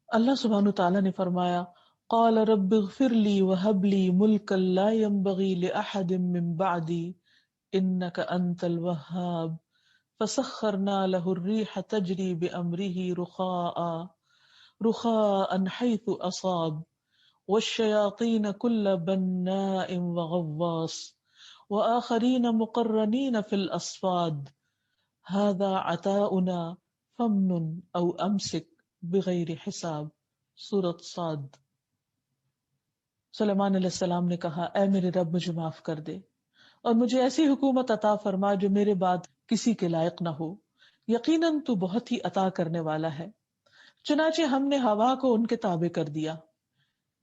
اللہ سبحانہ تعالیٰ نے فرمایا قال رب اغفر لی وہب لی ملکا لا ينبغی لأحد من بعدی انک انت الوہاب فسخرنا له الريح تجري بأمره رخاء حيث أصاب والشياطين كل بناء وغواص وآخرين مقرنين في الأصفاد هذا عطاؤنا فمن أو أمسك بغیر حساب. سورۃ صاد. سلیمان علیہ السلام نے کہا اے میرے رب مجھے معاف کر دے اور مجھے ایسی حکومت عطا فرما جو میرے بعد کسی کے لائق نہ ہو، یقیناً تو بہت ہی عطا کرنے والا ہے. چنانچہ ہم نے ہوا کو ان کے تابع کر دیا،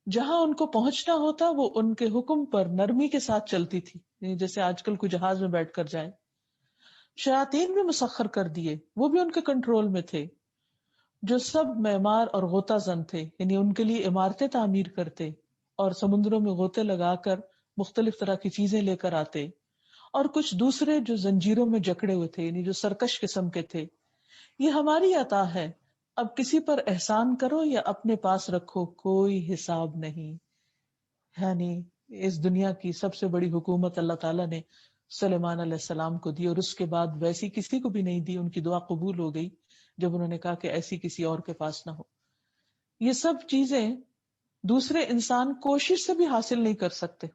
جہاں ان کو پہنچنا ہوتا وہ ان کے حکم پر نرمی کے ساتھ چلتی تھی، یعنی جیسے آج کل کوئی جہاز میں بیٹھ کر جائے. شیاطین بھی مسخر کر دیے، وہ بھی ان کے کنٹرول میں تھے، جو سب معمار اور غوطہ زن تھے، یعنی ان کے لیے عمارتیں تعمیر کرتے اور سمندروں میں غوطے لگا کر مختلف طرح کی چیزیں لے کر آتے، اور کچھ دوسرے جو زنجیروں میں جکڑے ہوئے تھے، یعنی جو سرکش قسم کے تھے. یہ ہماری عطا ہے، اب کسی پر احسان کرو یا اپنے پاس رکھو، کوئی حساب نہیں. یعنی اس دنیا کی سب سے بڑی حکومت اللہ تعالیٰ نے سلیمان علیہ السلام کو دی، اور اس کے بعد ویسی کسی کو بھی نہیں دی. ان کی دعا قبول ہو گئی جب انہوں نے کہا کہ ایسی کسی اور کے پاس نہ ہو. یہ سب چیزیں دوسرے انسان کوشش سے بھی حاصل نہیں کر سکتے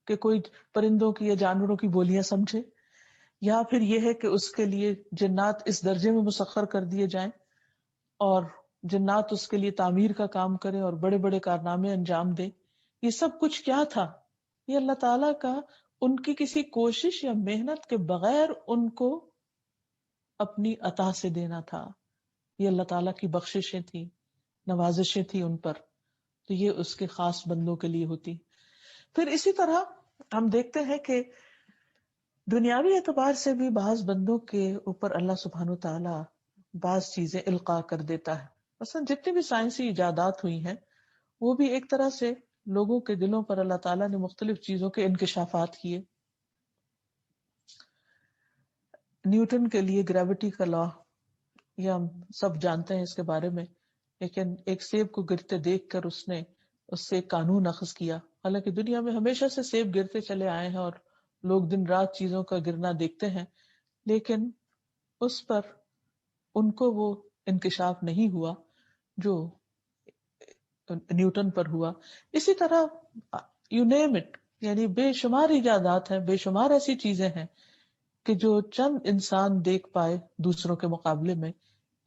کہ کوئی پرندوں کی یا جانوروں کی بولیاں سمجھے، یا پھر یہ ہے کہ اس کے لیے جنات اس درجے میں مسخر کر دیے جائیں اور جنات اس کے لیے تعمیر کا کام کریں اور بڑے بڑے کارنامے انجام دیں. یہ سب کچھ کیا تھا؟ یہ اللہ تعالیٰ کا ان کی کسی کوشش یا محنت کے بغیر ان کو اپنی عطا سے دینا تھا. یہ اللہ تعالیٰ کی بخششیں تھیں، نوازشیں تھیں ان پر، تو یہ اس کے خاص بندوں کے لیے ہوتی. پھر اسی طرح ہم دیکھتے ہیں کہ دنیاوی اعتبار سے بھی بعض بندوں کے اوپر اللہ سبحانہ تعالیٰ بعض چیزیں القاء کر دیتا ہے. مثلا جتنی بھی سائنسی ایجادات ہوئی ہیں وہ بھی ایک طرح سے لوگوں کے دلوں پر اللہ تعالیٰ نے مختلف چیزوں کے انکشافات کیے. نیوٹن کے لیے گریوٹی کا لا، یہ ہم سب جانتے ہیں اس کے بارے میں، لیکن ایک سیب کو گرتے دیکھ کر اس نے اس سے ایک قانون اخذ کیا. حالانکہ دنیا میں ہمیشہ سے سیب گرتے چلے آئے ہیں اور لوگ دن رات چیزوں کا گرنا دیکھتے ہیں، لیکن اس پر ان کو وہ انکشاف نہیں ہوا جو نیوٹن پر ہوا. اسی طرح یو نیم اٹ، یعنی بے شمار ایجادات ہیں، بے شمار ایسی چیزیں ہیں کہ جو چند انسان دیکھ پائے دوسروں کے مقابلے میں.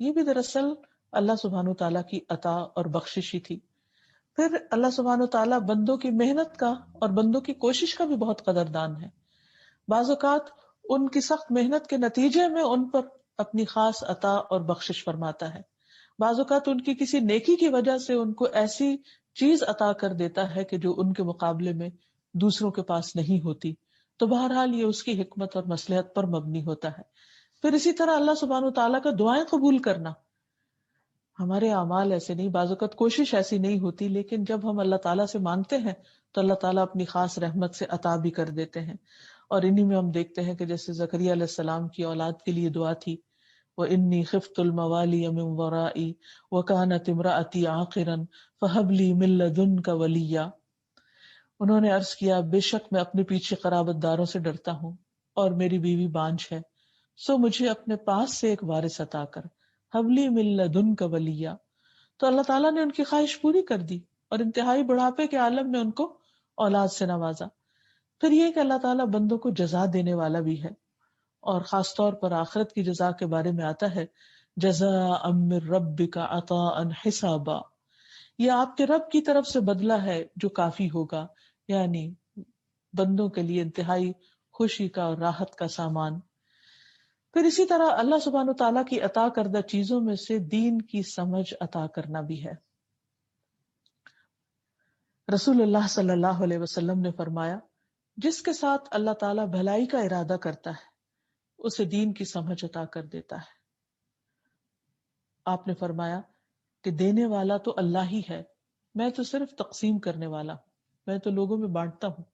یہ بھی دراصل اللہ سبحانہ تعالیٰ کی عطا اور بخشش ہی تھی. پھر اللہ سبحانہ تعالیٰ بندوں کی محنت کا اور بندوں کی کوشش کا بھی بہت قدردان ہے. بعض اوقات ان کی سخت محنت کے نتیجے میں ان پر اپنی خاص عطا اور بخشش فرماتا ہے. بعض اوقات ان کی کسی نیکی کی وجہ سے ان کو ایسی چیز عطا کر دیتا ہے کہ جو ان کے مقابلے میں دوسروں کے پاس نہیں ہوتی. تو بہرحال یہ اس کی حکمت اور مصلحت پر مبنی ہوتا ہے. پھر اسی طرح اللہ سبحانہ تعالیٰ کا دعائیں قبول کرنا. ہمارے اعمال ایسے نہیں، بعض اوقات کوشش ایسی نہیں ہوتی، لیکن جب ہم اللہ تعالیٰ سے مانگتے ہیں تو اللہ تعالیٰ اپنی خاص رحمت سے عطا بھی کر دیتے ہیں. اور انہی میں ہم دیکھتے ہیں کہ جیسے زکریا علیہ السلام کی اولاد کے لیے دعا تھی، وَإِنِّي خِفْتُ الْمَوَالِيَ مِنْ وَرَائِي وَكَانَتِ امْرَأَتِي عَاقِرًا فَهَبْ لِي مِن لَّدُنْكَ وَلِيًّا. انہوں نے عرض کیا بے شک میں اپنے پیچھے قرابت داروں سے ڈرتا ہوں اور میری بیوی بانجھ ہے، سو مجھے اپنے پاس سے ایک وارث عطا کر. حبلی من لدنک ولیا. تو اللہ تعالیٰ نے ان کی خواہش پوری کر دی اور انتہائی بڑھاپے کے عالم میں ان کو اولاد سے نوازا. پھر یہ کہ اللہ تعالیٰ بندوں کو جزا دینے والا بھی ہے، اور خاص طور پر آخرت کی جزا کے بارے میں آتا ہے جزاء من ربک عطاء حسابا. یہ آپ کے رب کی طرف سے بدلہ ہے جو کافی ہوگا، یعنی بندوں کے لیے انتہائی خوشی کا اور راحت کا سامان. پھر اسی طرح اللہ سبحانہ تعالیٰ کی عطا کردہ چیزوں میں سے دین کی سمجھ عطا کرنا بھی ہے. رسول اللہ صلی اللہ علیہ وسلم نے فرمایا جس کے ساتھ اللہ تعالیٰ بھلائی کا ارادہ کرتا ہے اسے دین کی سمجھ عطا کر دیتا ہے. آپ نے فرمایا کہ دینے والا تو اللہ ہی ہے، میں تو صرف تقسیم کرنے والا ہوں، میں تو لوگوں میں بانٹتا ہوں.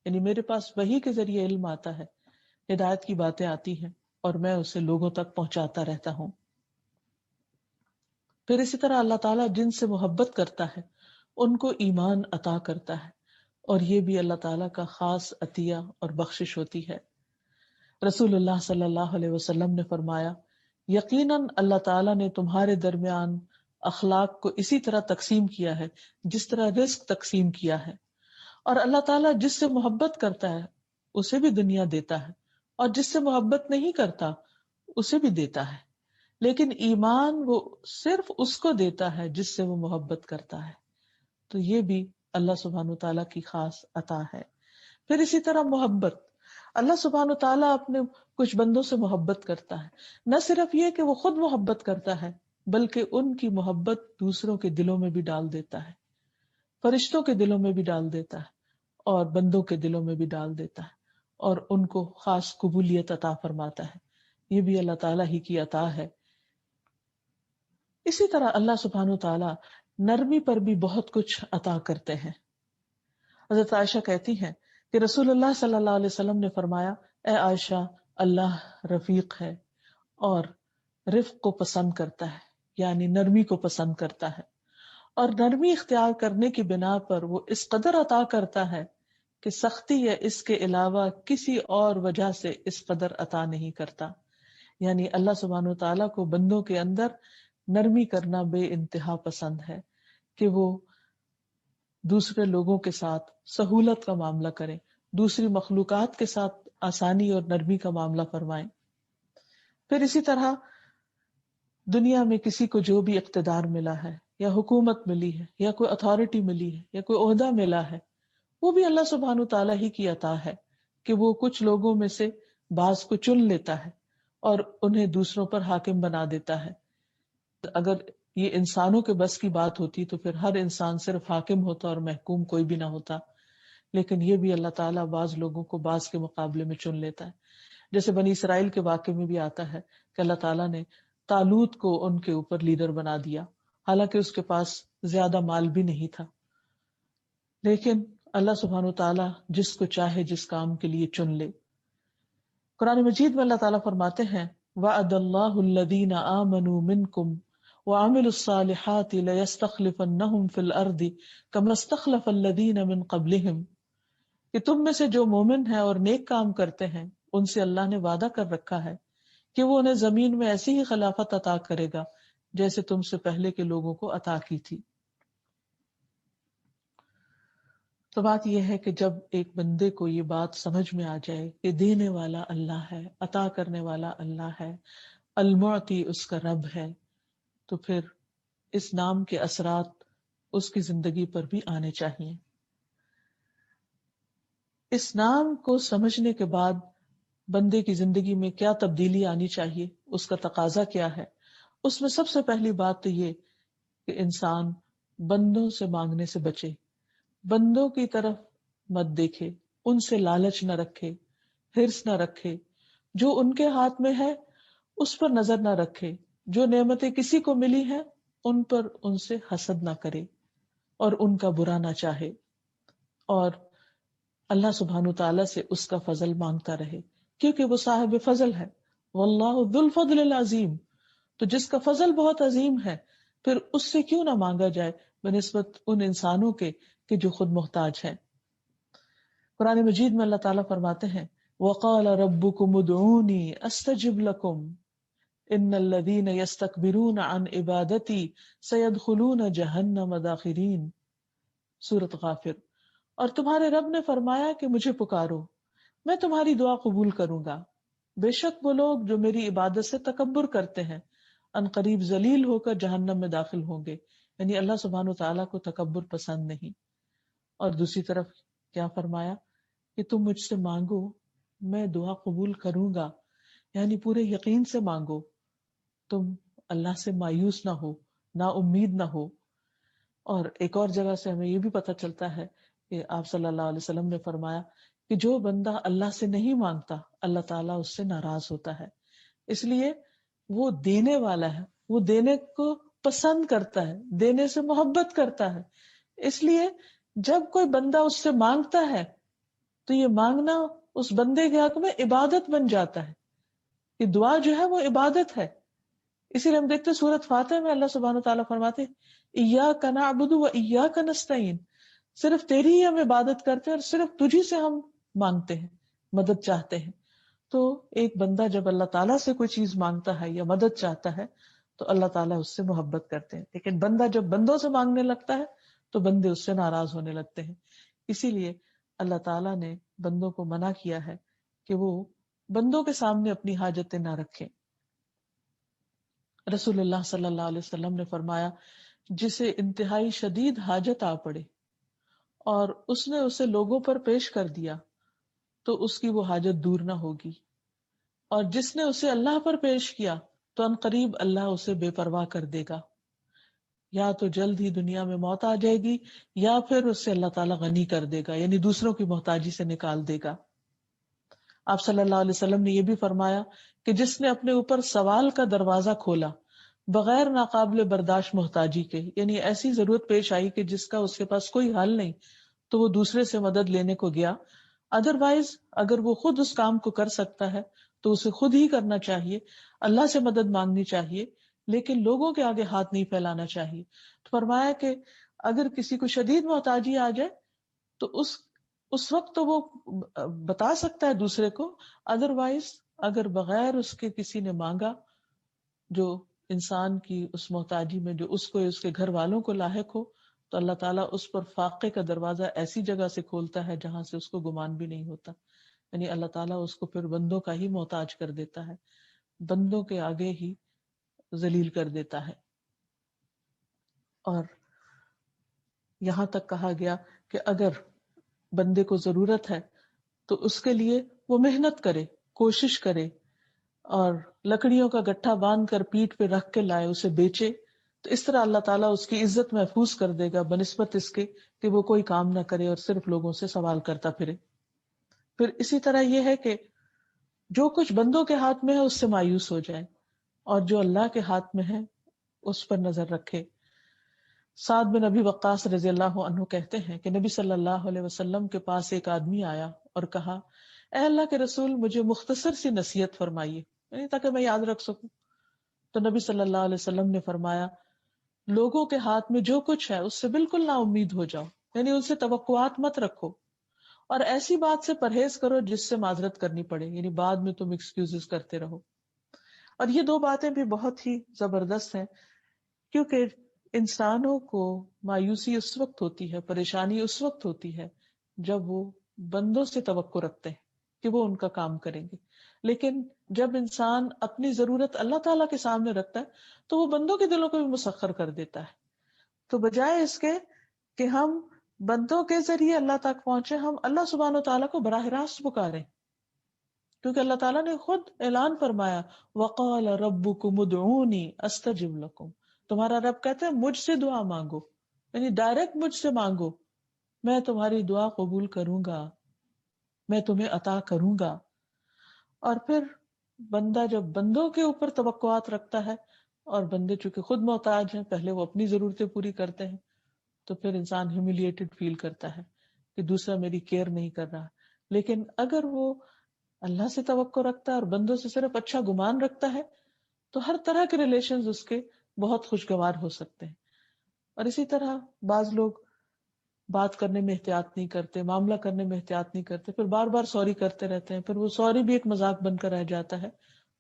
یعنی میرے پاس وحی کے ذریعے علم آتا ہے، ہدایت کی باتیں آتی ہیں اور میں اسے لوگوں تک پہنچاتا رہتا ہوں. پھر اسی طرح اللہ تعالیٰ جن سے محبت کرتا ہے ان کو ایمان عطا کرتا ہے، اور یہ بھی اللہ تعالیٰ کا خاص عطیہ اور بخشش ہوتی ہے. رسول اللہ صلی اللہ علیہ وسلم نے فرمایا یقیناً اللہ تعالیٰ نے تمہارے درمیان اخلاق کو اسی طرح تقسیم کیا ہے جس طرح رزق تقسیم کیا ہے. اور اللہ تعالیٰ جس سے محبت کرتا ہے اسے بھی دنیا دیتا ہے، اور جس سے محبت نہیں کرتا اسے بھی دیتا ہے. لیکن ایمان وہ صرف اس کو دیتا ہے جس سے وہ محبت کرتا ہے. تو یہ بھی اللہ سبحانہ تعالیٰ کی خاص عطا ہے. پھر اسی طرح محبت، اللہ سبحانہ تعالیٰ اپنے کچھ بندوں سے محبت کرتا ہے. نہ صرف یہ کہ وہ خود محبت کرتا ہے بلکہ ان کی محبت دوسروں کے دلوں میں بھی ڈال دیتا ہے، فرشتوں کے دلوں میں بھی ڈال دیتا ہے اور بندوں کے دلوں میں بھی ڈال دیتا ہے، اور ان کو خاص قبولیت عطا فرماتا ہے. یہ بھی اللہ تعالیٰ ہی کی عطا ہے. اسی طرح اللہ سبحانہ تعالیٰ نرمی پر بھی بہت کچھ عطا کرتے ہیں. حضرت عائشہ کہتی ہیں کہ رسول اللہ صلی اللہ علیہ وسلم نے فرمایا، اے عائشہ، اللہ رفیق ہے اور رفق کو پسند کرتا ہے، یعنی نرمی کو پسند کرتا ہے، اور نرمی اختیار کرنے کی بنا پر وہ اس قدر عطا کرتا ہے کہ سختی یا اس کے علاوہ کسی اور وجہ سے اس قدر عطا نہیں کرتا. یعنی اللہ سبحانہ تعالیٰ کو بندوں کے اندر نرمی کرنا بے انتہا پسند ہے کہ وہ دوسرے لوگوں کے ساتھ سہولت کا معاملہ کریں، دوسری مخلوقات کے ساتھ آسانی اور نرمی کا معاملہ فرمائیں. پھر اسی طرح دنیا میں کسی کو جو بھی اقتدار ملا ہے یا حکومت ملی ہے یا کوئی اتھارٹی ملی ہے یا کوئی عہدہ ملا ہے، وہ بھی اللہ سبحانہ تعالیٰ ہی کی عطا ہے کہ وہ کچھ لوگوں میں سے بعض کو چن لیتا ہے اور انہیں دوسروں پر حاکم بنا دیتا ہے. اگر یہ انسانوں کے بس کی بات ہوتی تو پھر ہر انسان صرف حاکم ہوتا اور محکوم کوئی بھی نہ ہوتا، لیکن یہ بھی اللہ تعالیٰ بعض لوگوں کو بعض کے مقابلے میں چن لیتا ہے. جیسے بنی اسرائیل کے واقعے میں بھی آتا ہے کہ اللہ تعالیٰ نے طالوت کو ان کے اوپر لیڈر بنا دیا، حالانکہ اس کے پاس زیادہ مال بھی نہیں تھا. لیکن اللہ سبحانہ تعالیٰ جس کو چاہے جس کام کے لیے چن لے. قرآن مجید میں اللہ تعالیٰ فرماتے ہیں، وعد اللہ الذین آمنوا منکم وعملوا الصالحات ليستخلفنهم في الارض كما استخلف الذین من قبلهم، کہ تم میں سے جو مومن ہیں اور نیک کام کرتے ہیں ان سے اللہ نے وعدہ کر رکھا ہے کہ وہ انہیں زمین میں ایسی ہی خلافت عطا کرے گا جیسے تم سے پہلے کے لوگوں کو عطا کی تھی. تو بات یہ ہے کہ جب ایک بندے کو یہ بات سمجھ میں آ جائے کہ دینے والا اللہ ہے، عطا کرنے والا اللہ ہے، المعطی اس کا رب ہے، تو پھر اس نام کے اثرات اس کی زندگی پر بھی آنے چاہیے. اس نام کو سمجھنے کے بعد بندے کی زندگی میں کیا تبدیلی آنی چاہیے، اس کا تقاضا کیا ہے؟ اس میں سب سے پہلی بات تو یہ کہ انسان بندوں سے مانگنے سے بچے، بندوں کی طرف مت دیکھے، ان سے لالچ نہ رکھے، حرص نہ رکھے، جو ان کے ہاتھ میں ہے اس پر نظر نہ رکھے، جو نعمتیں کسی کو ملی ہیں ان پر ان سے حسد نہ کرے اور ان کا برا نہ چاہے، اور اللہ سبحانہ تعالیٰ سے اس کا فضل مانگتا رہے کیونکہ وہ صاحب فضل ہے. واللہ ذو الفضل العظیم. تو جس کا فضل بہت عظیم ہے پھر اس سے کیوں نہ مانگا جائے بنسبت ان انسانوں کے کہ جو خود محتاج ہیں. قرآن مجید میں اللہ تعالیٰ فرماتے ہیں، وَقَالَ رَبُّكُمُ ادْعُونِي أَسْتَجِبْ لَكُمْ إِنَّ الَّذِينَ يَسْتَكْبِرُونَ عَنْ عِبَادَتِي سَيَدْخُلُونَ جَهَنَّمَ دَاخِرِينَ. سورۃ غافر. اور تمہارے رب نے فرمایا کہ مجھے پکارو، میں تمہاری دعا قبول کروں گا. بے شک وہ لوگ جو میری عبادت سے تکبر کرتے ہیں ان قریب ذلیل ہو کر جہنم میں داخل ہوں گے. یعنی اللہ سبحانہ تعالیٰ کو تکبر پسند نہیں. اور دوسری طرف کیا فرمایا کہ تم مجھ سے مانگو میں دعا قبول کروں گا، یعنی پورے یقین سے مانگو، تم اللہ سے مایوس نہ ہو، نا امید نہ ہو. اور ایک اور جگہ سے ہمیں یہ بھی پتہ چلتا ہے کہ آپ صلی اللہ علیہ وسلم نے فرمایا کہ جو بندہ اللہ سے نہیں مانگتا اللہ تعالیٰ اس سے ناراض ہوتا ہے. اس لیے وہ دینے والا ہے، وہ دینے کو پسند کرتا ہے، دینے سے محبت کرتا ہے. اس لیے جب کوئی بندہ اس سے مانگتا ہے تو یہ مانگنا اس بندے کے حق میں عبادت بن جاتا ہے. یہ دعا جو ہے وہ عبادت ہے. اسی لیے ہم دیکھتے سورۃ فاتح میں اللہ سبحانہ تعالیٰ فرماتے ایاک نعبد و ایاک نستعین، صرف تیری ہی ہم عبادت کرتے ہیں اور صرف تجھی سے ہم مانگتے ہیں، مدد چاہتے ہیں. تو ایک بندہ جب اللہ تعالیٰ سے کوئی چیز مانگتا ہے یا مدد چاہتا ہے تو اللہ تعالیٰ اس سے محبت کرتے ہیں. لیکن بندہ جب بندوں سے مانگنے لگتا ہے تو بندے اس سے ناراض ہونے لگتے ہیں. اسی لیے اللہ تعالیٰ نے بندوں کو منع کیا ہے کہ وہ بندوں کے سامنے اپنی حاجتیں نہ رکھیں. رسول اللہ صلی اللہ علیہ وسلم نے فرمایا جسے انتہائی شدید حاجت آ پڑے اور اس نے اسے لوگوں پر پیش کر دیا تو اس کی وہ حاجت دور نہ ہوگی، اور جس نے اسے اللہ پر پیش کیا تو ان قریب اللہ اسے بے پرواہ کر دے گا. یا تو جلد ہی دنیا میں موت آ جائے گی یا پھر اس سے اللہ تعالیٰ غنی کر دے گا، یعنی دوسروں کی محتاجی سے نکال دے گا. آپ صلی اللہ علیہ وسلم نے یہ بھی فرمایا کہ جس نے اپنے اوپر سوال کا دروازہ کھولا بغیر ناقابل برداشت محتاجی کے، یعنی ایسی ضرورت پیش آئی کہ جس کا اس کے پاس کوئی حل نہیں تو وہ دوسرے سے مدد لینے کو گیا. ادروائز اگر وہ خود اس کام کو کر سکتا ہے تو اسے خود ہی کرنا چاہیے، اللہ سے مدد مانگنی چاہیے، لیکن لوگوں کے آگے ہاتھ نہیں پھیلانا چاہیے. تو فرمایا کہ اگر کسی کو شدید محتاجی آ جائے تو اس وقت تو وہ بتا سکتا ہے دوسرے کو، ادروائز اگر بغیر اس کے کسی نے مانگا، جو انسان کی اس محتاجی میں جو اس کو اس کے گھر والوں کو لاحق ہو، تو اللہ تعالیٰ اس پر فاقے کا دروازہ ایسی جگہ سے کھولتا ہے جہاں سے اس کو گمان بھی نہیں ہوتا. یعنی اللہ تعالیٰ اس کو پھر بندوں کا ہی محتاج کر دیتا ہے، بندوں کے آگے ہی ذلیل کر دیتا ہے. اور یہاں تک کہا گیا کہ اگر بندے کو ضرورت ہے تو اس کے لیے وہ محنت کرے، کوشش کرے، اور لکڑیوں کا گٹھا باندھ کر پیٹھ پہ رکھ کے لائے، اسے بیچے، تو اس طرح اللہ تعالیٰ اس کی عزت محفوظ کر دے گا بنسبت اس کے کہ وہ کوئی کام نہ کرے اور صرف لوگوں سے سوال کرتا پھرے. پھر اسی طرح یہ ہے کہ جو کچھ بندوں کے ہاتھ میں ہے اس سے مایوس ہو جائے اور جو اللہ کے ہاتھ میں ہے اس پر نظر رکھے. سعد بن ابی وقاص رضی اللہ عنہ کہتے ہیں کہ نبی صلی اللہ علیہ وسلم کے پاس ایک آدمی آیا اور کہا اے اللہ کے رسول مجھے مختصر سی نصیحت فرمائیے، یعنی تاکہ میں یاد رکھ سکوں. تو نبی صلی اللہ علیہ وسلم نے فرمایا لوگوں کے ہاتھ میں جو کچھ ہے اس سے بالکل نا امید ہو جاؤ، یعنی ان سے توقعات مت رکھو، اور ایسی بات سے پرہیز کرو جس سے معذرت کرنی پڑے، یعنی بعد میں تم ایکسکیوزز کرتے رہو. اور یہ دو باتیں بھی بہت ہی زبردست ہیں، کیونکہ انسانوں کو مایوسی اس وقت ہوتی ہے، پریشانی اس وقت ہوتی ہے جب وہ بندوں سے توقع رکھتے ہیں کہ وہ ان کا کام کریں گے. لیکن جب انسان اپنی ضرورت اللہ تعالیٰ کے سامنے رکھتا ہے تو وہ بندوں کے دلوں کو بھی مسخر کر دیتا ہے. تو بجائے اس کے کہ ہم بندوں کے ذریعے اللہ تک پہنچے، ہم اللہ سبحانہ و تعالیٰ کو براہ راست پکاریں، کیونکہ اللہ تعالیٰ نے خود اعلان فرمایا وَقَالَ رَبُّكُمُ ادْعُونِي أَسْتَجِبْ لَكُمْ، تمہارا رب کہتا ہے مجھ سے دعا مانگو، یعنی ڈائریکٹ مجھ سے مانگو، میں تمہاری دعا قبول کروں گا، میں تمہیں عطا کروں گا. اور پھر بندہ جب بندوں کے اوپر توقعات رکھتا ہے، اور بندے چونکہ خود محتاج ہیں، پہلے وہ اپنی ضرورتیں پوری کرتے ہیں، تو پھر انسان ہیوملیٹڈ فیل کرتا ہے کہ دوسرا میری کیئر نہیں کر رہا. لیکن اگر وہ اللہ سے توقع رکھتا ہے اور بندوں سے صرف اچھا گمان رکھتا ہے تو ہر طرح کے ریلیشنز اس کے بہت خوشگوار ہو سکتے ہیں. اور اسی طرح بعض لوگ بات کرنے میں احتیاط نہیں کرتے، معاملہ کرنے میں احتیاط نہیں کرتے، پھر بار بار سوری کرتے رہتے ہیں، پھر وہ سوری بھی ایک مذاق بن کر رہ جاتا ہے.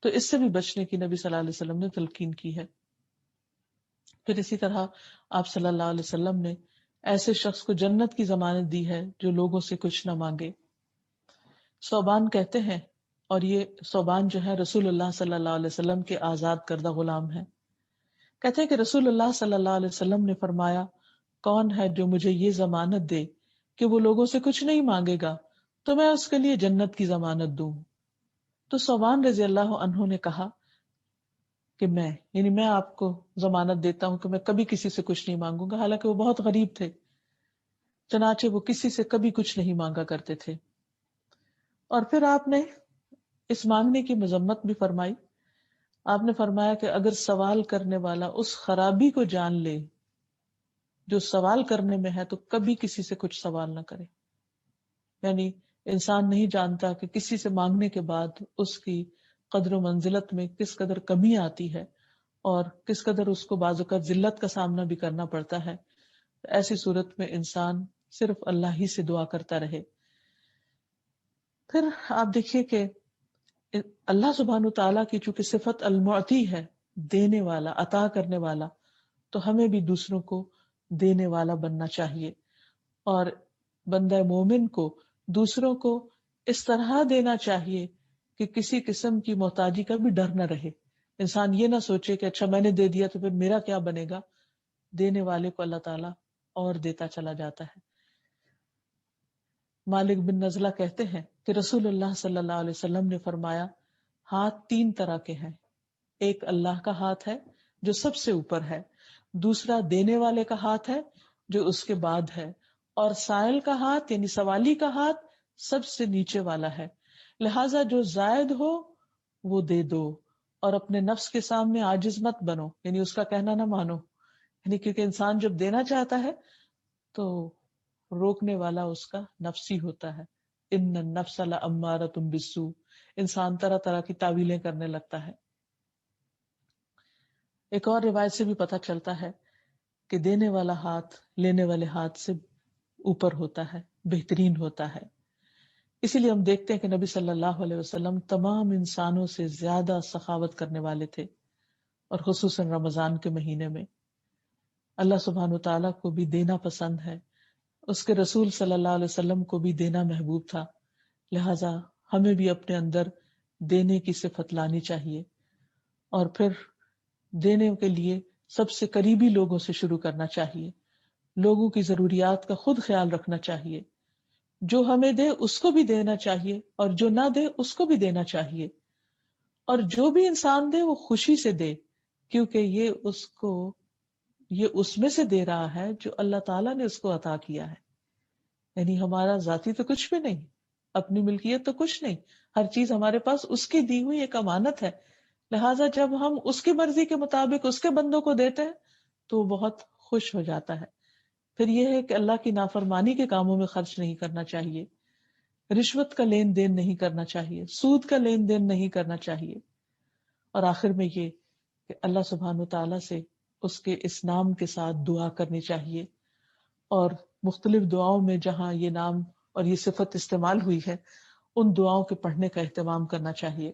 تو اس سے بھی بچنے کی نبی صلی اللہ علیہ وسلم نے تلقین کی ہے. پھر اسی طرح آپ صلی اللہ علیہ وسلم نے ایسے شخص کو جنت کی ضمانت دی ہے جو لوگوں سے کچھ نہ مانگے. صوبان کہتے ہیں، اور یہ صوبان جو ہے رسول اللہ صلی اللہ علیہ وسلم کے آزاد کردہ غلام ہیں، کہتے ہیں کہ رسول اللہ صلی اللہ علیہ وسلم نے فرمایا کون ہے جو مجھے یہ ضمانت دے کہ وہ لوگوں سے کچھ نہیں مانگے گا تو میں اس کے لیے جنت کی ضمانت دوں. تو صوبان رضی اللہ عنہ نے کہا کہ میں آپ کو ضمانت دیتا ہوں کہ میں کبھی کسی سے کچھ نہیں مانگوں گا. حالانکہ وہ بہت غریب تھے، چنانچہ وہ کسی سے کبھی کچھ نہیں مانگا کرتے تھے. اور پھر آپ نے اس مانگنے کی مذمت بھی فرمائی. آپ نے فرمایا کہ اگر سوال کرنے والا اس خرابی کو جان لے جو سوال کرنے میں ہے تو کبھی کسی سے کچھ سوال نہ کرے. یعنی انسان نہیں جانتا کہ کسی سے مانگنے کے بعد اس کی قدر و منزلت میں کس قدر کمی آتی ہے اور کس قدر اس کو بعض اوقات ذلت کا سامنا بھی کرنا پڑتا ہے. ایسی صورت میں انسان صرف اللہ ہی سے دعا کرتا رہے. پھر آپ دیکھیے کہ اللہ سبحانہ تعالیٰ کی چونکہ صفت المعطی ہے، دینے والا، عطا کرنے والا، تو ہمیں بھی دوسروں کو دینے والا بننا چاہیے. اور بندہ مومن کو دوسروں کو اس طرح دینا چاہیے کہ کسی قسم کی محتاجی کا بھی ڈر نہ رہے. انسان یہ نہ سوچے کہ اچھا میں نے دے دیا تو پھر میرا کیا بنے گا. دینے والے کو اللہ تعالیٰ اور دیتا چلا جاتا ہے. مالک بن نزلہ کہتے ہیں کہ رسول اللہ صلی اللہ علیہ وسلم نے فرمایا ہاتھ تین طرح کے ہیں. ایک اللہ کا ہاتھ ہے جو سب سے اوپر ہے، دوسرا دینے والے کا ہاتھ ہے جو اس کے بعد ہے، اور سائل کا ہاتھ یعنی سوالی کا ہاتھ سب سے نیچے والا ہے. لہذا جو زائد ہو وہ دے دو، اور اپنے نفس کے سامنے عاجز مت بنو، یعنی اس کا کہنا نہ مانو. یعنی کیونکہ انسان جب دینا چاہتا ہے تو روکنے والا اس کا نفس ہی ہوتا ہے. ان النفس لامارۃ بالسوء، انسان طرح طرح کی تعویلیں کرنے لگتا ہے. ایک اور روایت سے بھی پتہ چلتا ہے کہ دینے والا ہاتھ لینے والے ہاتھ سے اوپر ہوتا ہے، بہترین ہوتا ہے. اسی لیے ہم دیکھتے ہیں کہ نبی صلی اللہ علیہ وسلم تمام انسانوں سے زیادہ سخاوت کرنے والے تھے، اور خصوصاً رمضان کے مہینے میں. اللہ سبحانہ وتعالیٰ کو بھی دینا پسند ہے، اس کے رسول صلی اللہ علیہ وسلم کو بھی دینا محبوب تھا. لہذا ہمیں بھی اپنے اندر دینے کی صفت لانی چاہیے، اور پھر دینے کے لیے سب سے قریبی لوگوں سے شروع کرنا چاہیے. لوگوں کی ضروریات کا خود خیال رکھنا چاہیے. جو ہمیں دے اس کو بھی دینا چاہیے، اور جو نہ دے اس کو بھی دینا چاہیے. اور جو بھی انسان دے وہ خوشی سے دے، کیونکہ یہ اس میں سے دے رہا ہے جو اللہ تعالیٰ نے اس کو عطا کیا ہے. یعنی ہمارا ذاتی تو کچھ بھی نہیں، اپنی ملکیت تو کچھ نہیں، ہر چیز ہمارے پاس اس کی دی ہوئی ایک امانت ہے. لہٰذا جب ہم اس کی مرضی کے مطابق اس کے بندوں کو دیتے ہیں تو وہ بہت خوش ہو جاتا ہے. پھر یہ ہے کہ اللہ کی نافرمانی کے کاموں میں خرچ نہیں کرنا چاہیے، رشوت کا لین دین نہیں کرنا چاہیے، سود کا لین دین نہیں کرنا چاہیے. اور آخر میں یہ کہ اللہ سبحانہ تعالیٰ سے اس کے اس نام کے ساتھ دعا کرنی چاہیے، اور مختلف دعاؤں میں جہاں یہ نام اور یہ صفت استعمال ہوئی ہے ان دعاؤں کے پڑھنے کا اہتمام کرنا چاہیے.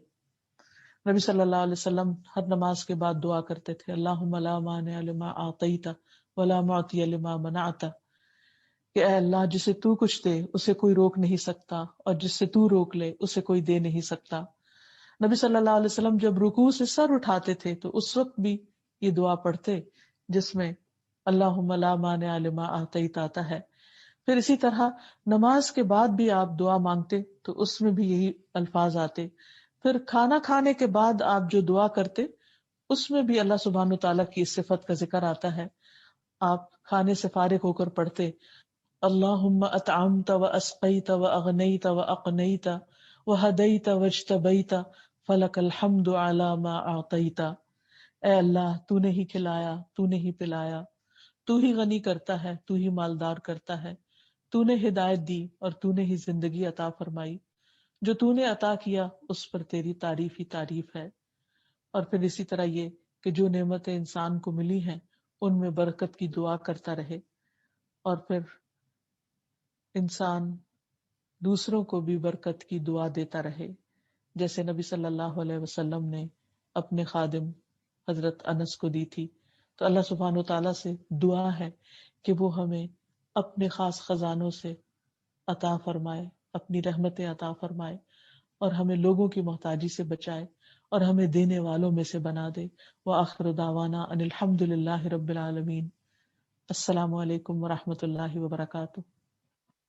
نبی صلی اللہ علیہ وسلم ہر نماز کے بعد دعا کرتے تھے اللہم لا مانع لما اعطیت ولا معطی لما منعت، کہ اے اللہ جسے تو کچھ دے اسے کوئی روک نہیں سکتا، اور جس سے تو روک لے اسے کوئی دے نہیں سکتا. نبی صلی اللہ علیہ وسلم جب رکوع سے سر اٹھاتے تھے تو اس وقت بھی یہ دعا پڑھتے جس میں اللہم لا مانع لما اعطیت آتا ہے. پھر اسی طرح نماز کے بعد بھی آپ دعا مانگتے تو اس میں بھی یہی الفاظ آتے. پھر کھانا کھانے کے بعد آپ جو دعا کرتے اس میں بھی اللہ سبحانہ تعالیٰ کی اس صفت کا ذکر آتا ہے. آپ کھانے سے فارغ ہو کر پڑھتے اللہم اطعمت و اسقیت و اغنیت و اقنیت و ہدیت و اجتبیت فلک الحمد علی ما اعطیت. اے اللہ تو نے ہی کھلایا، تو نے ہی پلایا، تو ہی غنی کرتا ہے، تو ہی مالدار کرتا ہے، تو نے ہدایت دی اور تو نے ہی زندگی عطا فرمائی. جو تو نے عطا کیا اس پر تیری تعریف ہی تعریف ہے. اور پھر اسی طرح یہ کہ جو نعمتیں انسان کو ملی ہیں ان میں برکت کی دعا کرتا رہے، اور پھر انسان دوسروں کو بھی برکت کی دعا دیتا رہے، جیسے نبی صلی اللہ علیہ وسلم نے اپنے خادم حضرت انس کو دی تھی. تو اللہ سبحانہ وتعالیٰ سے دعا ہے کہ وہ ہمیں اپنے خاص خزانوں سے عطا فرمائے، اپنی رحمتیں عطا فرمائے، اور ہمیں لوگوں کی محتاجی سے بچائے، اور ہمیں دینے والوں میں سے بنا دے. وآخر دعوانا ان الحمد للہ رب العالمین. السلام علیکم ورحمۃ اللہ وبرکاتہ.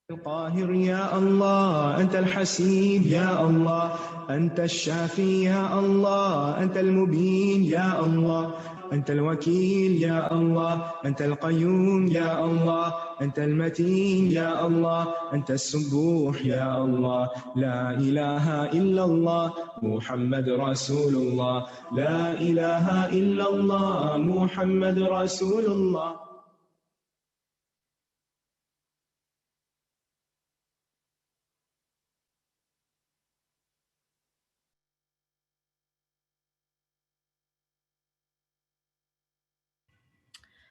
القاهر يا الله، أنت الحسيب يا الله، أنت الشافي يا الله، أنت المبين يا الله، أنت الوكيل يا الله، أنت القيوم يا الله، أنت المتين يا الله، أنت السبوح يا الله. لا إله إلا الله محمد رسول الله، لا إله إلا الله محمد رسول الله.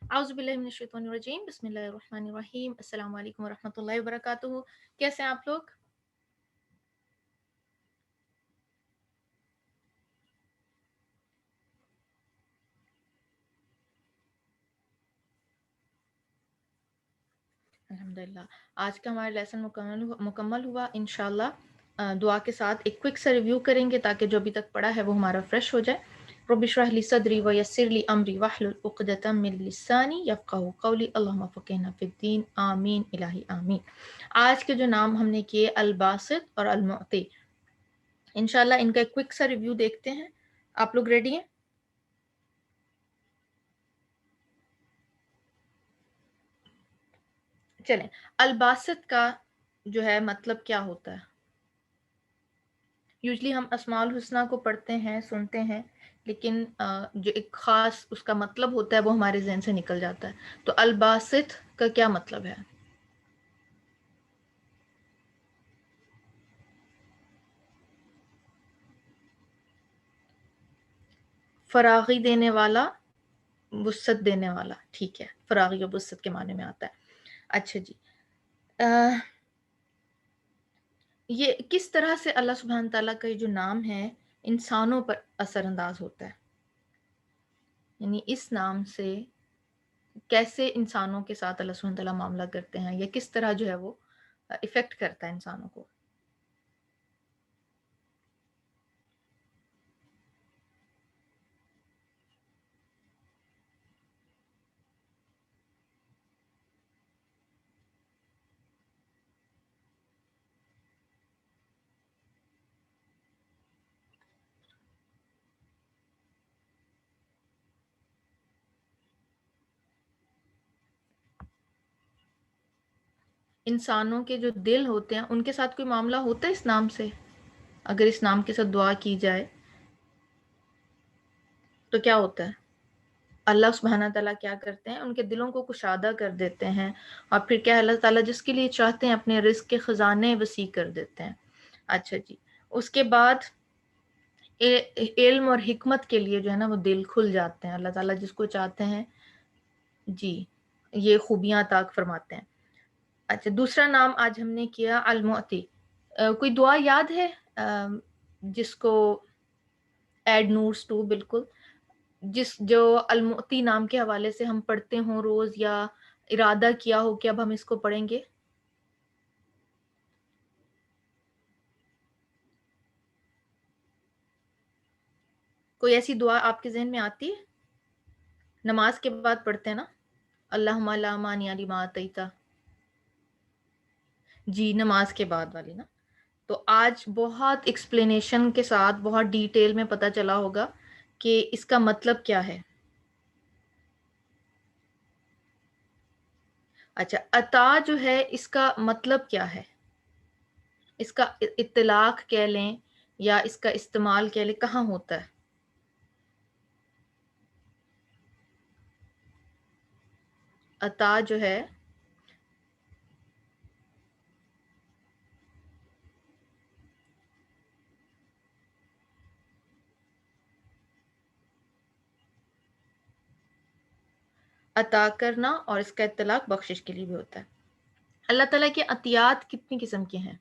اعوذ باللہ من الشیطان الرجیم، بسم اللہ الرحمن الرحیم. السلام علیکم ورحمۃ اللہ وبرکاتہ. کیسے ہیں آپ لوگ؟ الحمدللہ آج کا ہمارا لیسن مکمل ہوا. انشاءاللہ دعا کے ساتھ ایک کوئک سا ریویو کریں گے تاکہ جو ابھی تک پڑھا ہے وہ ہمارا فریش ہو جائے. رب اشرح لی صدری ویسر لی امری واحلل عقدۃ من لسانی یفقہوا قولی اللہم فقہنا فی الدین آمین الہی آمین. آج کے جو نام ہم نے کیے الباسط اور المعطی، انشاءاللہ ان کا ایک کوئک سا ریویو دیکھتے ہیں. آپ لوگ ریڈی ہیں؟ چلیں. الباسط کا جو ہے مطلب کیا ہوتا ہے؟ یوزلی ہم اسماء الحسنہ کو پڑھتے ہیں، سنتے ہیں، لیکن جو ایک خاص اس کا مطلب ہوتا ہے وہ ہمارے ذہن سے نکل جاتا ہے. تو الباسط کا کیا مطلب ہے؟ فراغی دینے والا، وسعت دینے والا. ٹھیک ہے، فراغی اور وسعت کے معنی میں آتا ہے. اچھا جی، یہ کس طرح سے اللہ سبحانہ تعالیٰ کا یہ جو نام ہے انسانوں پر اثر انداز ہوتا ہے؟ یعنی اس نام سے کیسے انسانوں کے ساتھ اللہ سبحانہ تعالیٰ معاملہ کرتے ہیں، یا کس طرح جو ہے وہ افیکٹ کرتا ہے انسانوں کو؟ انسانوں کے جو دل ہوتے ہیں ان کے ساتھ کوئی معاملہ ہوتا ہے اس نام سے؟ اگر اس نام کے ساتھ دعا کی جائے تو کیا ہوتا ہے؟ اللہ سبحانہ تعالیٰ کیا کرتے ہیں؟ ان کے دلوں کو کشادہ کر دیتے ہیں، اور پھر کیا اللہ تعالیٰ جس کے لیے چاہتے ہیں اپنے رزق کے خزانے وسیع کر دیتے ہیں. اچھا جی، اس کے بعد علم اور حکمت کے لیے جو ہے نا وہ دل کھل جاتے ہیں. اللہ تعالیٰ جس کو چاہتے ہیں جی یہ خوبیاں عطا فرماتے ہیں. اچھا، دوسرا نام آج ہم نے کیا المعطی. کوئی دعا یاد ہے جس کو ایڈ نورس ٹو، بالکل، جو المعطی نام کے حوالے سے ہم پڑھتے ہوں روز، یا ارادہ کیا ہو کہ اب ہم اس کو پڑھیں گے؟ کوئی ایسی دعا آپ کے ذہن میں آتی ہے؟ نماز کے بعد پڑھتے ہیں نا، اللہم لا مانع لما اعطیت. جی نماز کے بعد والی نا. تو آج بہت ایکسپلینیشن کے ساتھ بہت ڈیٹیل میں پتہ چلا ہوگا کہ اس کا مطلب کیا ہے. اچھا، عطا جو ہے اس کا مطلب کیا ہے؟ اس کا اطلاق کہہ لیں یا اس کا استعمال کہہ لیں، کہاں ہوتا ہے؟ عطا جو ہے عطا کرنا، اور اس کا اطلاق بخشش کے لیے بھی ہوتا ہے. اللہ تعالیٰ کے عطیات کتنی قسم کے ہیں؟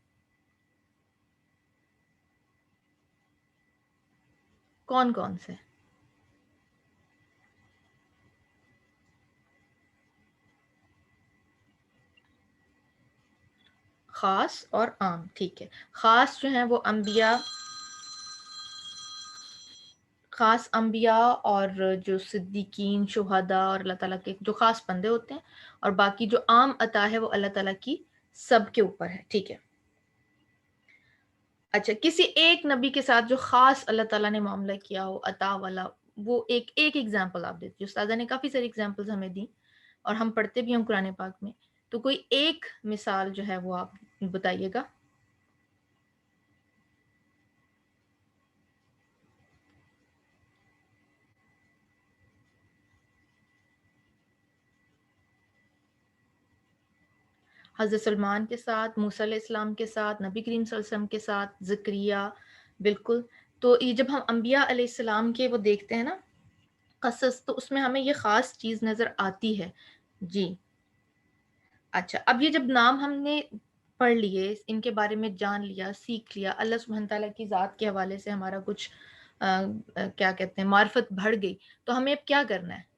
کون کون سے؟ خاص اور عام. ٹھیک ہے، خاص جو ہیں وہ خاص انبیاء اور جو صدیقین، شہداء اور اللہ تعالیٰ کے جو خاص بندے ہوتے ہیں، اور باقی جو عام عطا ہے وہ اللہ تعالیٰ کی سب کے اوپر ہے. ٹھیک ہے. اچھا، کسی ایک نبی کے ساتھ جو خاص اللہ تعالیٰ نے معاملہ کیا ہو عطا والا، وہ ایک ایگزامپل آپ دیتے. استاذہ نے کافی ساری ایگزامپلز ہمیں دی اور ہم پڑھتے بھی ہوں قرآن پاک میں، تو کوئی ایک مثال جو ہے وہ آپ بتائیے گا. حضرت سلمان کے ساتھ، موسیٰ علیہ السلام کے ساتھ، نبی کریم صلی اللہ علیہ وسلم کے ساتھ، زکریا. بالکل. تو یہ جب ہم انبیاء علیہ السلام کے وہ دیکھتے ہیں نا قصص، تو اس میں ہمیں یہ خاص چیز نظر آتی ہے. جی. اچھا، اب یہ جب نام ہم نے پڑھ لیے، ان کے بارے میں جان لیا، سیکھ لیا، اللہ سبحانہ تعالیٰ کی ذات کے حوالے سے ہمارا کچھ کیا کہتے ہیں معرفت بڑھ گئی، تو ہمیں اب کیا کرنا ہے؟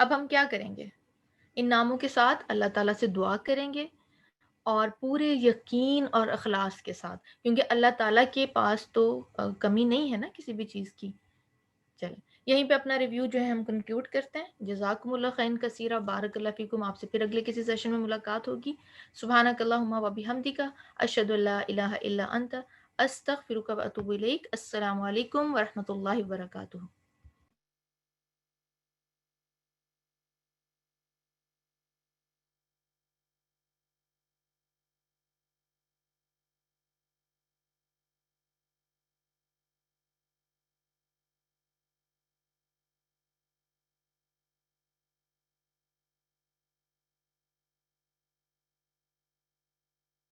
اب ہم کیا کریں گے؟ ان ناموں کے ساتھ اللہ تعالیٰ سے دعا کریں گے، اور پورے یقین اور اخلاص کے ساتھ، کیونکہ اللہ تعالیٰ کے پاس تو کمی نہیں ہے نا کسی بھی چیز کی۔ چلیں یہیں پہ اپنا ریویو جو ہے ہم کنکلوڈ کرتے ہیں۔ جزاکم اللہ خیر کثیرہ، بارک اللہ فیکم۔ آپ سے پھر اگلے کسی سیشن میں ملاقات ہوگی۔ سبحانک اللہم و بحمدک، اشہد ان لا الہ الا انت، استغفرک و اتوب الیک۔ السلام علیکم ورحمۃ اللہ وبرکاتہ۔